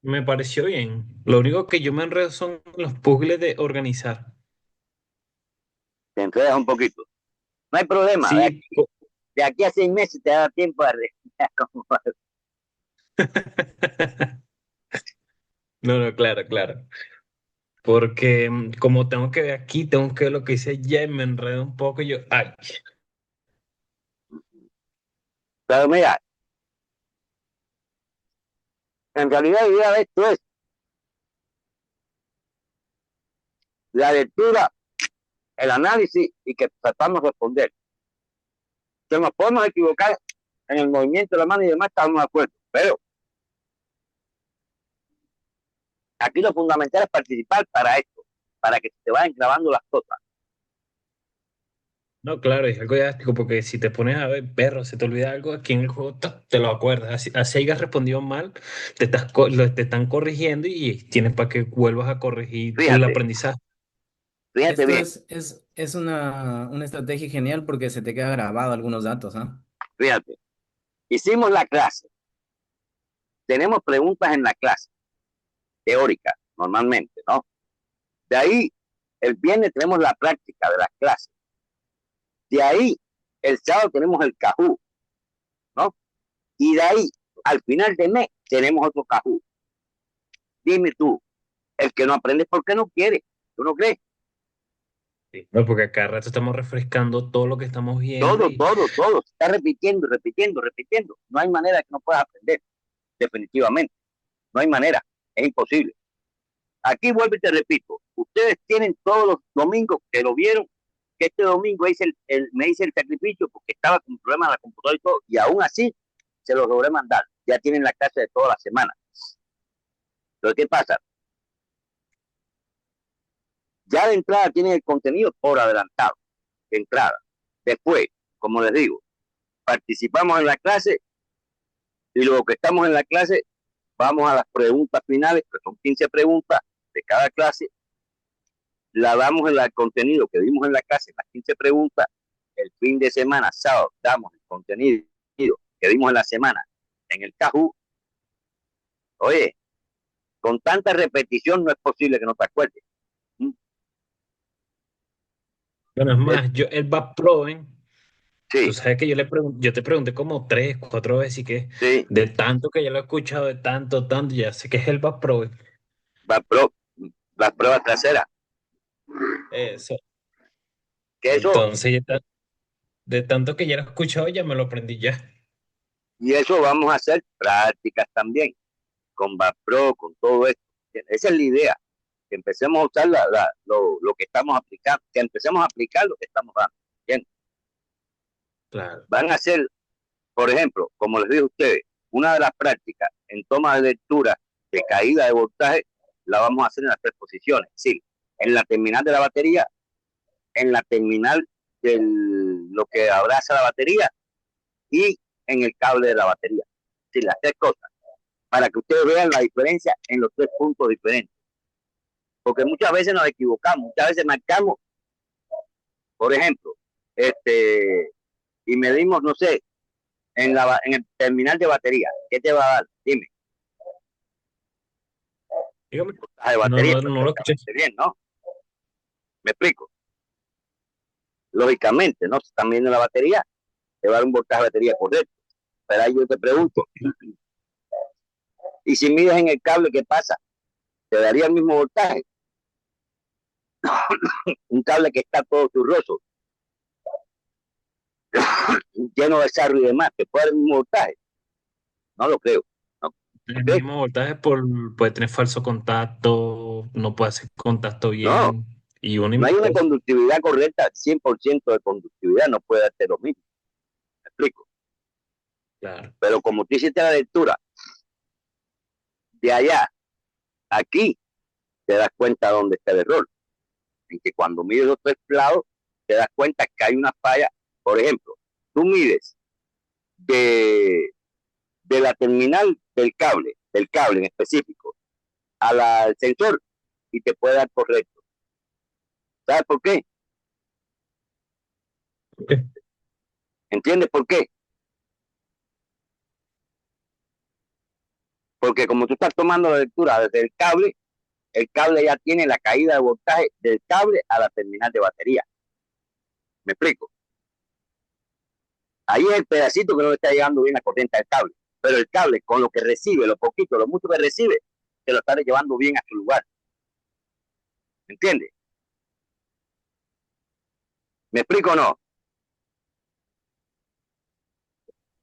Me pareció bien. Lo único que yo me enredo son los puzzles de organizar. Te enredas un poquito. No hay problema. Sí, De aquí a 6 meses te da tiempo de no, no, claro, claro. Porque como tengo que ver aquí, tengo que ver lo que hice ya y me enredo un poco y yo, ay, Pero mira, en realidad la idea de esto es la lectura, el análisis y que tratamos de responder. Que nos podemos equivocar en el movimiento de la mano y demás, estamos de acuerdo. Pero aquí lo fundamental es participar para esto, para que te vayan grabando las cosas. no, claro, es algo didáctico porque si te pones a ver, perro, se te olvida algo, aquí en el juego te lo acuerdas. Así hayas respondido mal, te están corrigiendo y tienes para que vuelvas a corregir el Fíjate, aprendizaje. fíjate Esto bien, es una estrategia genial porque se te queda grabado algunos datos, ¿ah? fíjate. Hicimos la clase, tenemos preguntas en la clase, teóricas, normalmente, ¿no? De ahí, el viernes tenemos la práctica de las clases. De ahí, el sábado tenemos el Kahoot, ¿no? Y de ahí, al final de mes, tenemos otro Kahoot. Dime tú, el que no aprende es porque no quiere. ¿Tú no crees? Sí. No, porque cada rato estamos refrescando todo lo que estamos viendo Todo, y todo, todo. Se está repitiendo, repitiendo, repitiendo. No hay manera que no puedas aprender, definitivamente. No hay manera. Es imposible. Aquí vuelvo y te repito. Ustedes tienen todos los domingos que lo vieron, que este domingo me hice el sacrificio porque estaba con problemas en la computadora y todo, y aún así se los logré mandar. Ya tienen la clase de toda la semana. Entonces, ¿qué pasa? Ya de entrada tienen el contenido por adelantado, de entrada. Después, como les digo, participamos en la clase y luego que estamos en la clase, vamos a las preguntas finales, que son 15 preguntas de cada clase, la damos en el contenido que dimos en la clase, las 15 preguntas, el fin de semana, sábado, damos el contenido que dimos en la semana en el Kahoot. Oye, con tanta repetición no es posible que no te acuerdes. bueno, es más, el Back Pro, tú Sí, sabes que yo te pregunté como 3, 4 veces y que sí, de tanto que ya lo he escuchado, de tanto, tanto, ya sé que es el Back Pro. va pro, las pruebas traseras. Eso. Que eso, Entonces, de tanto que ya lo he escuchado, ya me lo aprendí ya. y eso vamos a hacer prácticas también, con Pro, con todo esto. Esa es la idea, que empecemos a usar lo que estamos aplicando, que empecemos a aplicar lo que estamos dando. Bien, Claro. van a hacer, por ejemplo, como les dije a ustedes, una de las prácticas en toma de lectura de caída de voltaje, la vamos a hacer en las 3 posiciones. Sí, en la terminal de la batería, en la terminal de lo que abraza la batería y en el cable de la batería. Sí, las 3 cosas, para que ustedes vean la diferencia en los 3 puntos diferentes. Porque muchas veces nos equivocamos, muchas veces marcamos, por ejemplo, y medimos, no sé, en el terminal de batería. ¿Qué te va a dar? Dime. Dígame. De No, batería no, no lo escuché. perfectamente bien, ¿no? Me explico. Lógicamente, ¿no? Si están midiendo la batería, te va a dar un voltaje de batería correcto. Pero ahí yo te pregunto, y si mides en el cable, ¿qué pasa? ¿Te daría el mismo voltaje? Un cable que está todo turroso, lleno de sarro y demás, ¿te puede dar el mismo voltaje? No lo creo. ¿No? El ¿Okay? mismo voltaje puede tener falso contacto, no puede hacer contacto No, bien. Y una no hay una cosa, conductividad correcta, 100% de conductividad, no puede darte lo mismo. ¿Me explico? claro. Pero como tú hiciste la lectura de allá, aquí, te das cuenta dónde está el error. En que cuando mides los 3 lados, te das cuenta que hay una falla. Por ejemplo, tú mides de la terminal del cable en específico, al sensor y te puede dar correcto. ¿Sabes por qué? Ok. ¿Entiendes por qué? Porque como tú estás tomando la lectura desde el cable ya tiene la caída de voltaje del cable a la terminal de batería. ¿Me explico? Ahí es el pedacito que no le está llegando bien la corriente al cable. Pero el cable, con lo que recibe, lo poquito, lo mucho que recibe, se lo está llevando bien a su lugar. ¿Me entiendes? ¿Me explico o no?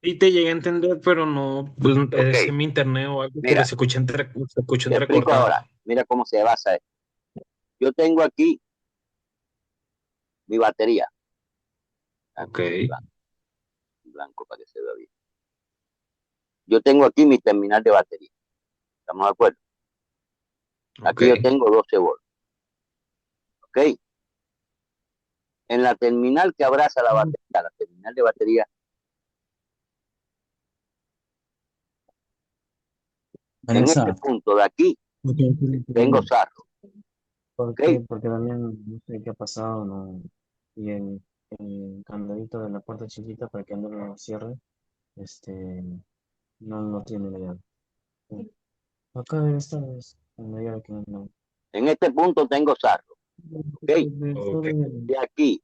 Y te llegué a entender, pero no, pues, Ok, es en mi internet o algo porque mira, se escucha te explico entrecortado. ahora. Mira cómo se basa esto. Yo tengo aquí mi batería. Ok, Blanco para que se vea bien. Yo tengo aquí mi terminal de batería. ¿Estamos de acuerdo? ok. Aquí yo tengo 12 volts. ¿Ok? En la terminal que abraza la batería, la terminal de batería, en este Alexa, punto de aquí, ¿por qué tienes que tengo venir? sarro. ¿Por ¿Ok? qué? Porque también no sé qué ha pasado, ¿no? Y el candadito de la puerta chiquita para que no lo cierre, este, no tiene la llave. Sí. Acá debe estar, en la llave que no. En este punto tengo sarro. ¿Ok? Ok. De aquí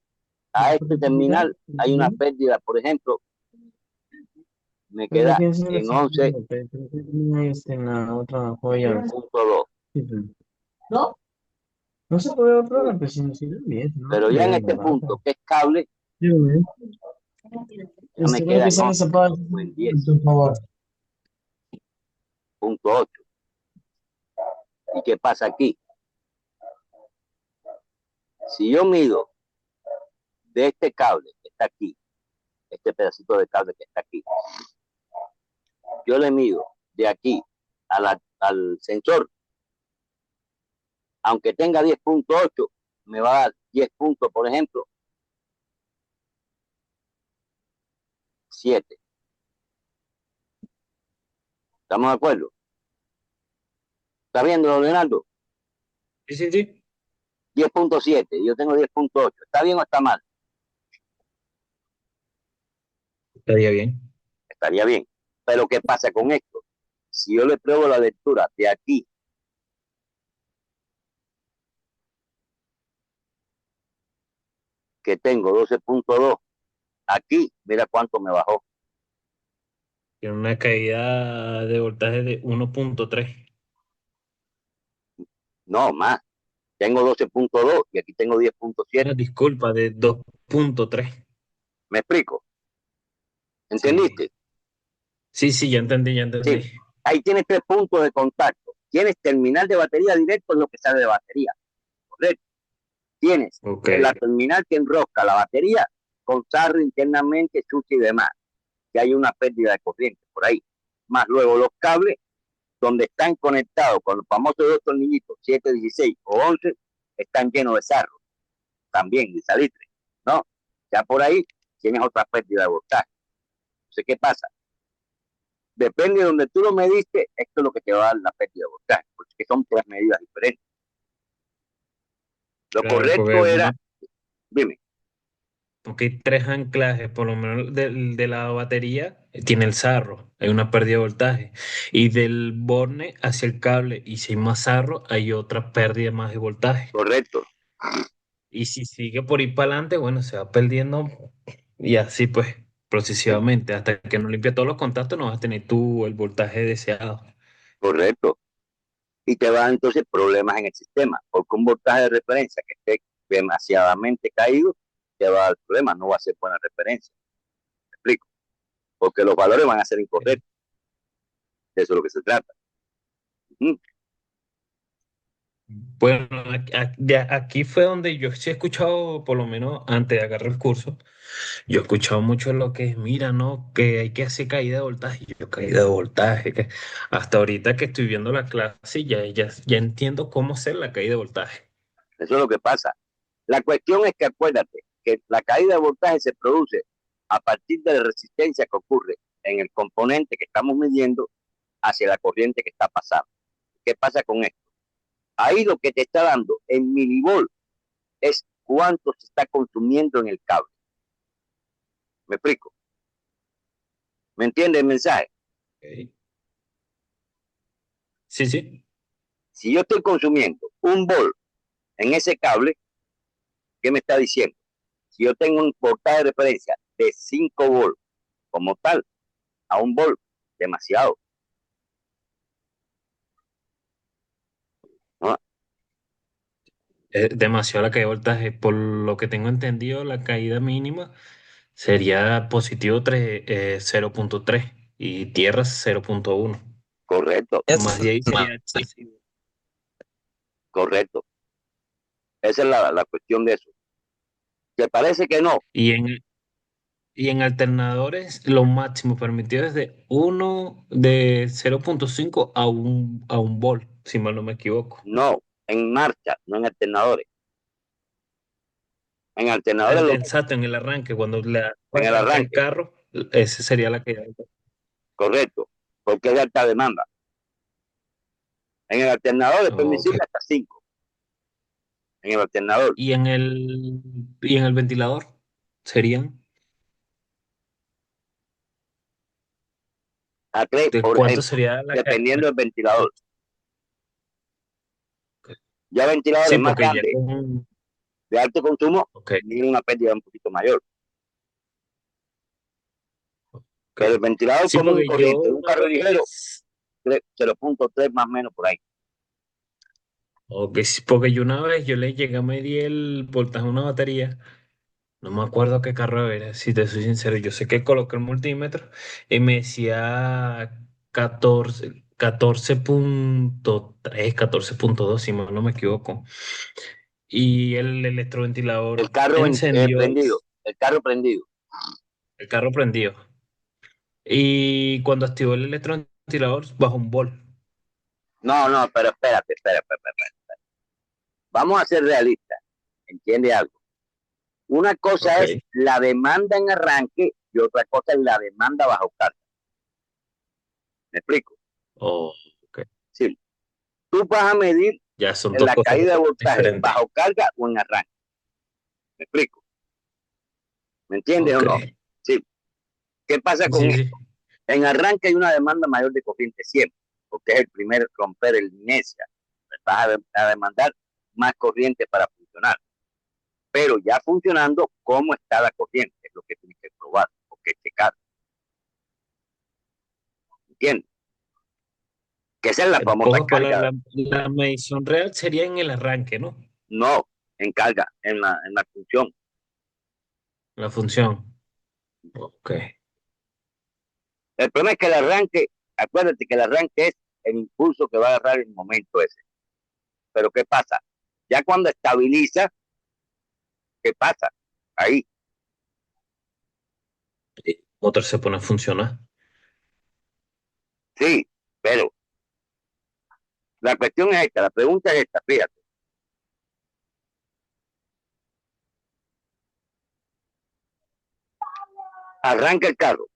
a este terminal hay una pérdida, por ejemplo, me Pero queda que es la en 11 pero que tenía en la otra joya. punto dos. Sí, pues. ¿No? No se puede otra, pues si no bien, ¿no? Pero ya en De este barata. punto, que es cable, Sí, güey. ya me Creo queda que en sale once esa parte, o en diez por favor. punto ocho. ¿Y qué pasa aquí? Si yo mido de este cable que está aquí, este pedacito de cable que está aquí, yo le mido de aquí al sensor, aunque tenga 10.8, me va a dar 10 puntos, por ejemplo, 7. ¿Estamos de acuerdo? ¿Está viendo, Leonardo? Sí, sí, sí. 10.7, yo tengo 10.8. ¿Está bien o está mal? Estaría bien. Estaría bien. Pero ¿qué pasa con esto? Si yo le pruebo la lectura de aquí, que tengo 12.2, aquí, mira cuánto me bajó. Tiene una caída de voltaje de 1.3. No, más. Tengo 12.2 y aquí tengo 10.7. Disculpa, de 2.3. ¿Me explico? Sí. ¿Entendiste? Sí, sí, ya entendí, ya Sí. entendí. Ahí tienes 3 puntos de contacto. Tienes terminal de batería directo en lo que sale de batería. ¿Correcto? Tienes Ok. la terminal que enrosca la batería con sarro internamente, chucha y demás. Que hay una pérdida de corriente por ahí. Más luego los cables donde están conectados con los famosos dos tornillitos 7, 16 o 11 están llenos de sarro, también de salitre, ¿no? Ya por ahí tienes otra pérdida de voltaje. Entonces, ¿qué pasa? Depende de donde tú lo mediste, esto es lo que te va a dar la pérdida de voltaje, porque son 3 medidas diferentes. Lo Claro, correcto era, dime, porque hay tres anclajes, por lo menos de la batería tiene el sarro, hay una pérdida de voltaje. Y del borne hacia el cable, y si hay más sarro, hay otra pérdida más de voltaje. correcto, Y si sigue por ir para adelante, bueno, se va perdiendo y así pues, procesivamente, hasta que no limpia todos los contactos, no vas a tener tú el voltaje deseado. correcto. Y te va a dar entonces problemas en el sistema, porque un voltaje de referencia que esté demasiadamente caído, te va a dar problemas, no va a ser buena referencia. ¿Me explico? Porque los valores van a ser incorrectos. De eso es lo que se trata. Bueno, aquí fue donde yo sí he escuchado, por lo menos antes de agarrar el curso, yo he escuchado mucho lo que es, mira, ¿no? Que hay que hacer caída de voltaje. Y yo, caída de voltaje. Hasta ahorita que estoy viendo la clase, ya entiendo cómo hacer la caída de voltaje. Eso es lo que pasa. La cuestión es que acuérdate que la caída de voltaje se produce a partir de la resistencia que ocurre en el componente que estamos midiendo hacia la corriente que está pasando. ¿Qué pasa con esto? Ahí lo que te está dando en milivolt es cuánto se está consumiendo en el cable. ¿Me explico? ¿Me entiende el mensaje? Ok. Sí, sí. Si yo estoy consumiendo 1 volt en ese cable, ¿qué me está diciendo? Si yo tengo un voltaje de referencia de 5 volts como tal, a 1 volt, demasiado, ¿no? Demasiado la caída de voltaje. Por lo que tengo entendido, la caída mínima sería positivo 0.3 y tierra 0.1. Correcto, Más de ahí sería excesivo. correcto. Esa es la cuestión de eso. ¿Te parece que no? Y en, y en alternadores, lo máximo permitido es de 0.5 a un volt, si mal no me equivoco. No, en marcha, no en alternadores. En alternadores, Exacto, en el arranque, cuando le en el arranca el arranque, carro, ese sería la caída. correcto, porque es de alta demanda. En el alternador es Ok. permisible hasta 5. En el alternador, Y en el ventilador serían, a 3, ¿de por cuánto ejemplo, sería la caída? dependiendo del ventilador. Ya ventiladores Sí, más porque ya grandes, con... de alto consumo, Ok, tienen una pérdida un poquito mayor. ok. Pero el ventilador Sí, común y porque yo corriente de un una carro ligero, vez... 0.3 más o menos por ahí. Ok, sí, porque yo le llegué a medir el voltaje a una batería. No me acuerdo qué carro era, si te soy sincero. Yo sé que coloqué el multímetro y me decía 14.3, 14.2, si mal no me equivoco. Y el El electroventilador carro encendió prendido, el carro prendido. el carro prendido. Y cuando activó el electroventilador, bajó un volt. No, no, pero espérate. Vamos a ser realistas. ¿Entiende algo? Una cosa Ok. es la demanda en arranque y otra cosa es la demanda bajo carga. ¿Me explico? Oh, ok. Sí. Tú vas a medir Ya son en dos la cosas caída de voltaje diferentes. bajo carga o en arranque. ¿Me explico? ¿Me entiendes o Ok. no? Sí. ¿Qué pasa con Sí, esto? sí. En arranque hay una demanda mayor de corriente siempre, porque es el primer romper el inercia. Vas a demandar más corriente para funcionar. Pero ya funcionando, ¿cómo está la corriente? Es lo que tienes que probar o que checar. ¿Entiendes? Que esa es la En famosa pocas palabras, carga. la medición real sería en el arranque, ¿no? No, en carga, en la función. La función. Ok. El problema es que el arranque, acuérdate que el arranque es el impulso que va a agarrar el momento ese. Pero ¿qué pasa? Ya cuando estabiliza, ¿qué pasa? Ahí, El motor se pone a funcionar. sí, pero la cuestión es esta, la pregunta es esta, fíjate. Arranca el carro,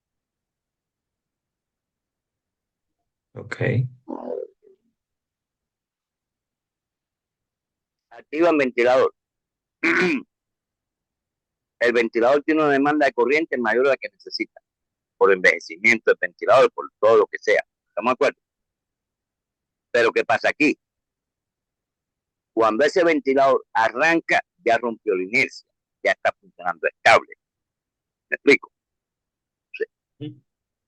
Ok. activa el ventilador. El ventilador tiene una demanda de corriente mayor a la que necesita, por envejecimiento del ventilador, por todo lo que sea. ¿Estamos de acuerdo? Pero ¿qué pasa aquí? Cuando ese ventilador arranca, ya rompió la inercia, ya está funcionando estable. ¿Me explico?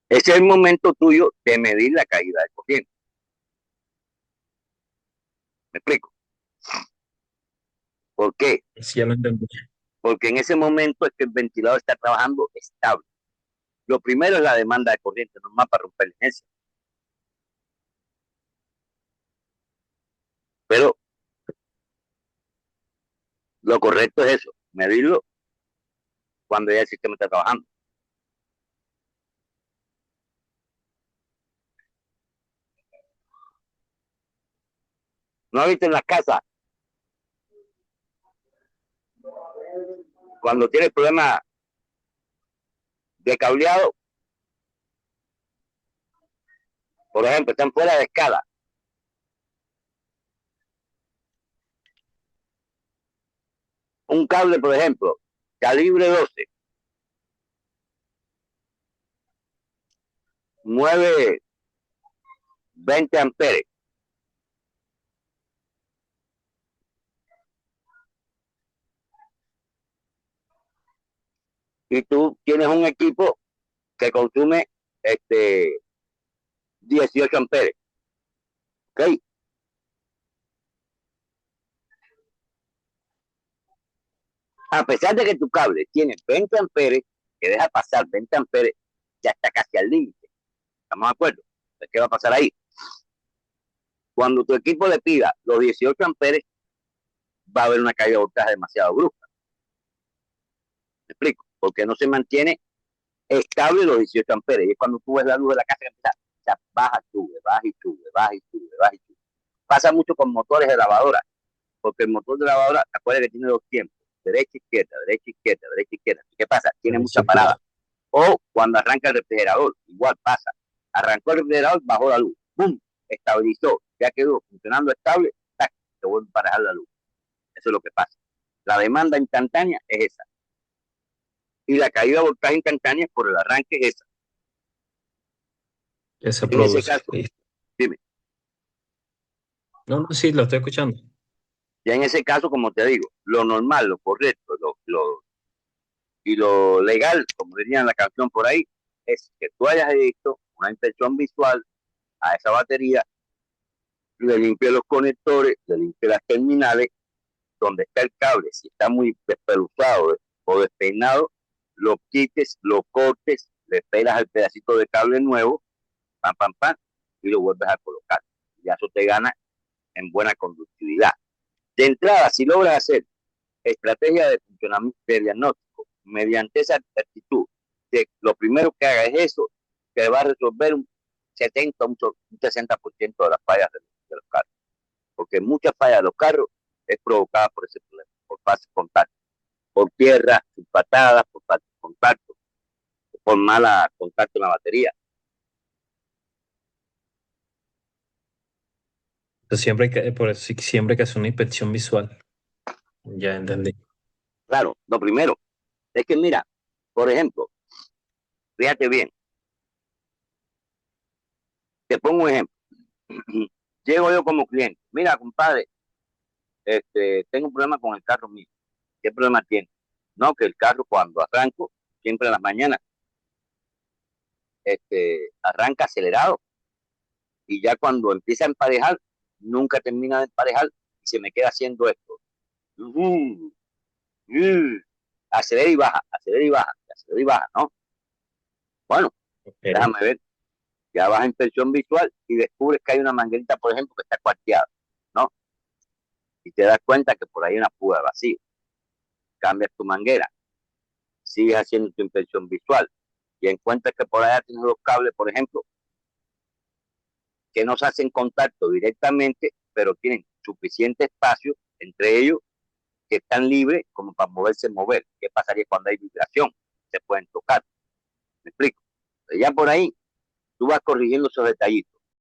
Ese es el momento tuyo de medir la caída de corriente. ¿Me explico? ¿Por qué? Sí, ya lo entendí. Porque en ese momento es que el ventilador está trabajando estable. Lo primero es la demanda de corriente, normal para romper la inercia. Pero lo correcto es eso, medirlo cuando ya el sistema está trabajando. ¿No has visto en las casas cuando tienes problemas de cableado, por ejemplo, están fuera de escala, un cable, por ejemplo, calibre 12, mueve 20 amperes. Y tú tienes un equipo que consume 18 amperes. ¿Ok? A pesar de que tu cable tiene 20 amperes, que deja pasar 20 amperes, ya está casi al límite. ¿Estamos de acuerdo? Entonces, ¿qué va a pasar ahí? Cuando tu equipo le pida los 18 amperes, va a haber una caída de voltaje demasiado brusca. ¿Me explico? Porque no se mantiene estable los 18 amperes. Y es cuando tú ves la luz de la casa que empieza, o sea, baja, sube, baja y sube, baja y sube, baja y sube. Pasa mucho con motores de lavadora, porque el motor de lavadora, acuérdate que tiene dos tiempos, derecha, izquierda, derecha, izquierda, derecha, izquierda. ¿Qué pasa? Tiene mucha Sí, parada. claro. O cuando arranca el refrigerador, igual pasa. Arrancó el refrigerador, bajó la luz, ¡pum! Estabilizó, ya quedó funcionando estable, ¡tac! Se vuelve a parejar la luz. Eso es lo que pasa. La demanda instantánea es esa. Y la caída de voltaje instantánea por el arranque es esa. Que se En ese produce. caso, Listo. dime, No, no, sí, lo estoy escuchando. ya en ese caso, como te digo, lo normal, lo correcto, y lo legal, como diría en la canción por ahí, es que tú hayas hecho una inspección visual a esa batería, le limpie los conectores, le limpie las terminales, donde está el cable, si está muy despeluzado o despeinado, lo quites, lo cortes, le pegas el pedacito de cable nuevo, pam, pam, pam, y lo vuelves a colocar. Y eso te gana en buena conductividad. De entrada, si logras hacer estrategia de funcionamiento de diagnóstico mediante esa actitud, de lo primero que haga es eso, que va a resolver un 70, un 60% de las fallas de los carros. Porque muchas fallas de los carros es provocada por ese problema, por fácil contacto, por tierra, por patadas, por fácil contacto, por mala contacto en la batería. Entonces, siempre hay que, por eso sí, siempre hay que hacer una inspección visual. Ya entendí. Claro, lo primero es que, mira, por ejemplo, fíjate bien, te pongo un ejemplo. Llego yo como cliente, mira, compadre, tengo un problema con el carro mío. ¿Qué problema tiene? No, que el carro cuando arranco, siempre en las mañanas, arranca acelerado y ya cuando empieza a emparejar, nunca termina de emparejar y se me queda haciendo esto. Uh, uh, acelera y baja, acelera y baja, acelera y baja, ¿no? Bueno, Ok. déjame ver, ya vas a inspección visual y descubres que hay una manguerita, por ejemplo, que está cuarteada, ¿no? Y te das cuenta que por ahí hay una fuga de vacío. Cambias tu manguera, sigues haciendo tu inspección visual y encuentras que por allá tienes dos cables, por ejemplo, que no se hacen contacto directamente, pero tienen suficiente espacio entre ellos que están libres como para moverse, mover. ¿Qué pasaría cuando hay vibración? Se pueden tocar. ¿Me explico? Entonces ya por ahí tú vas corrigiendo esos detallitos.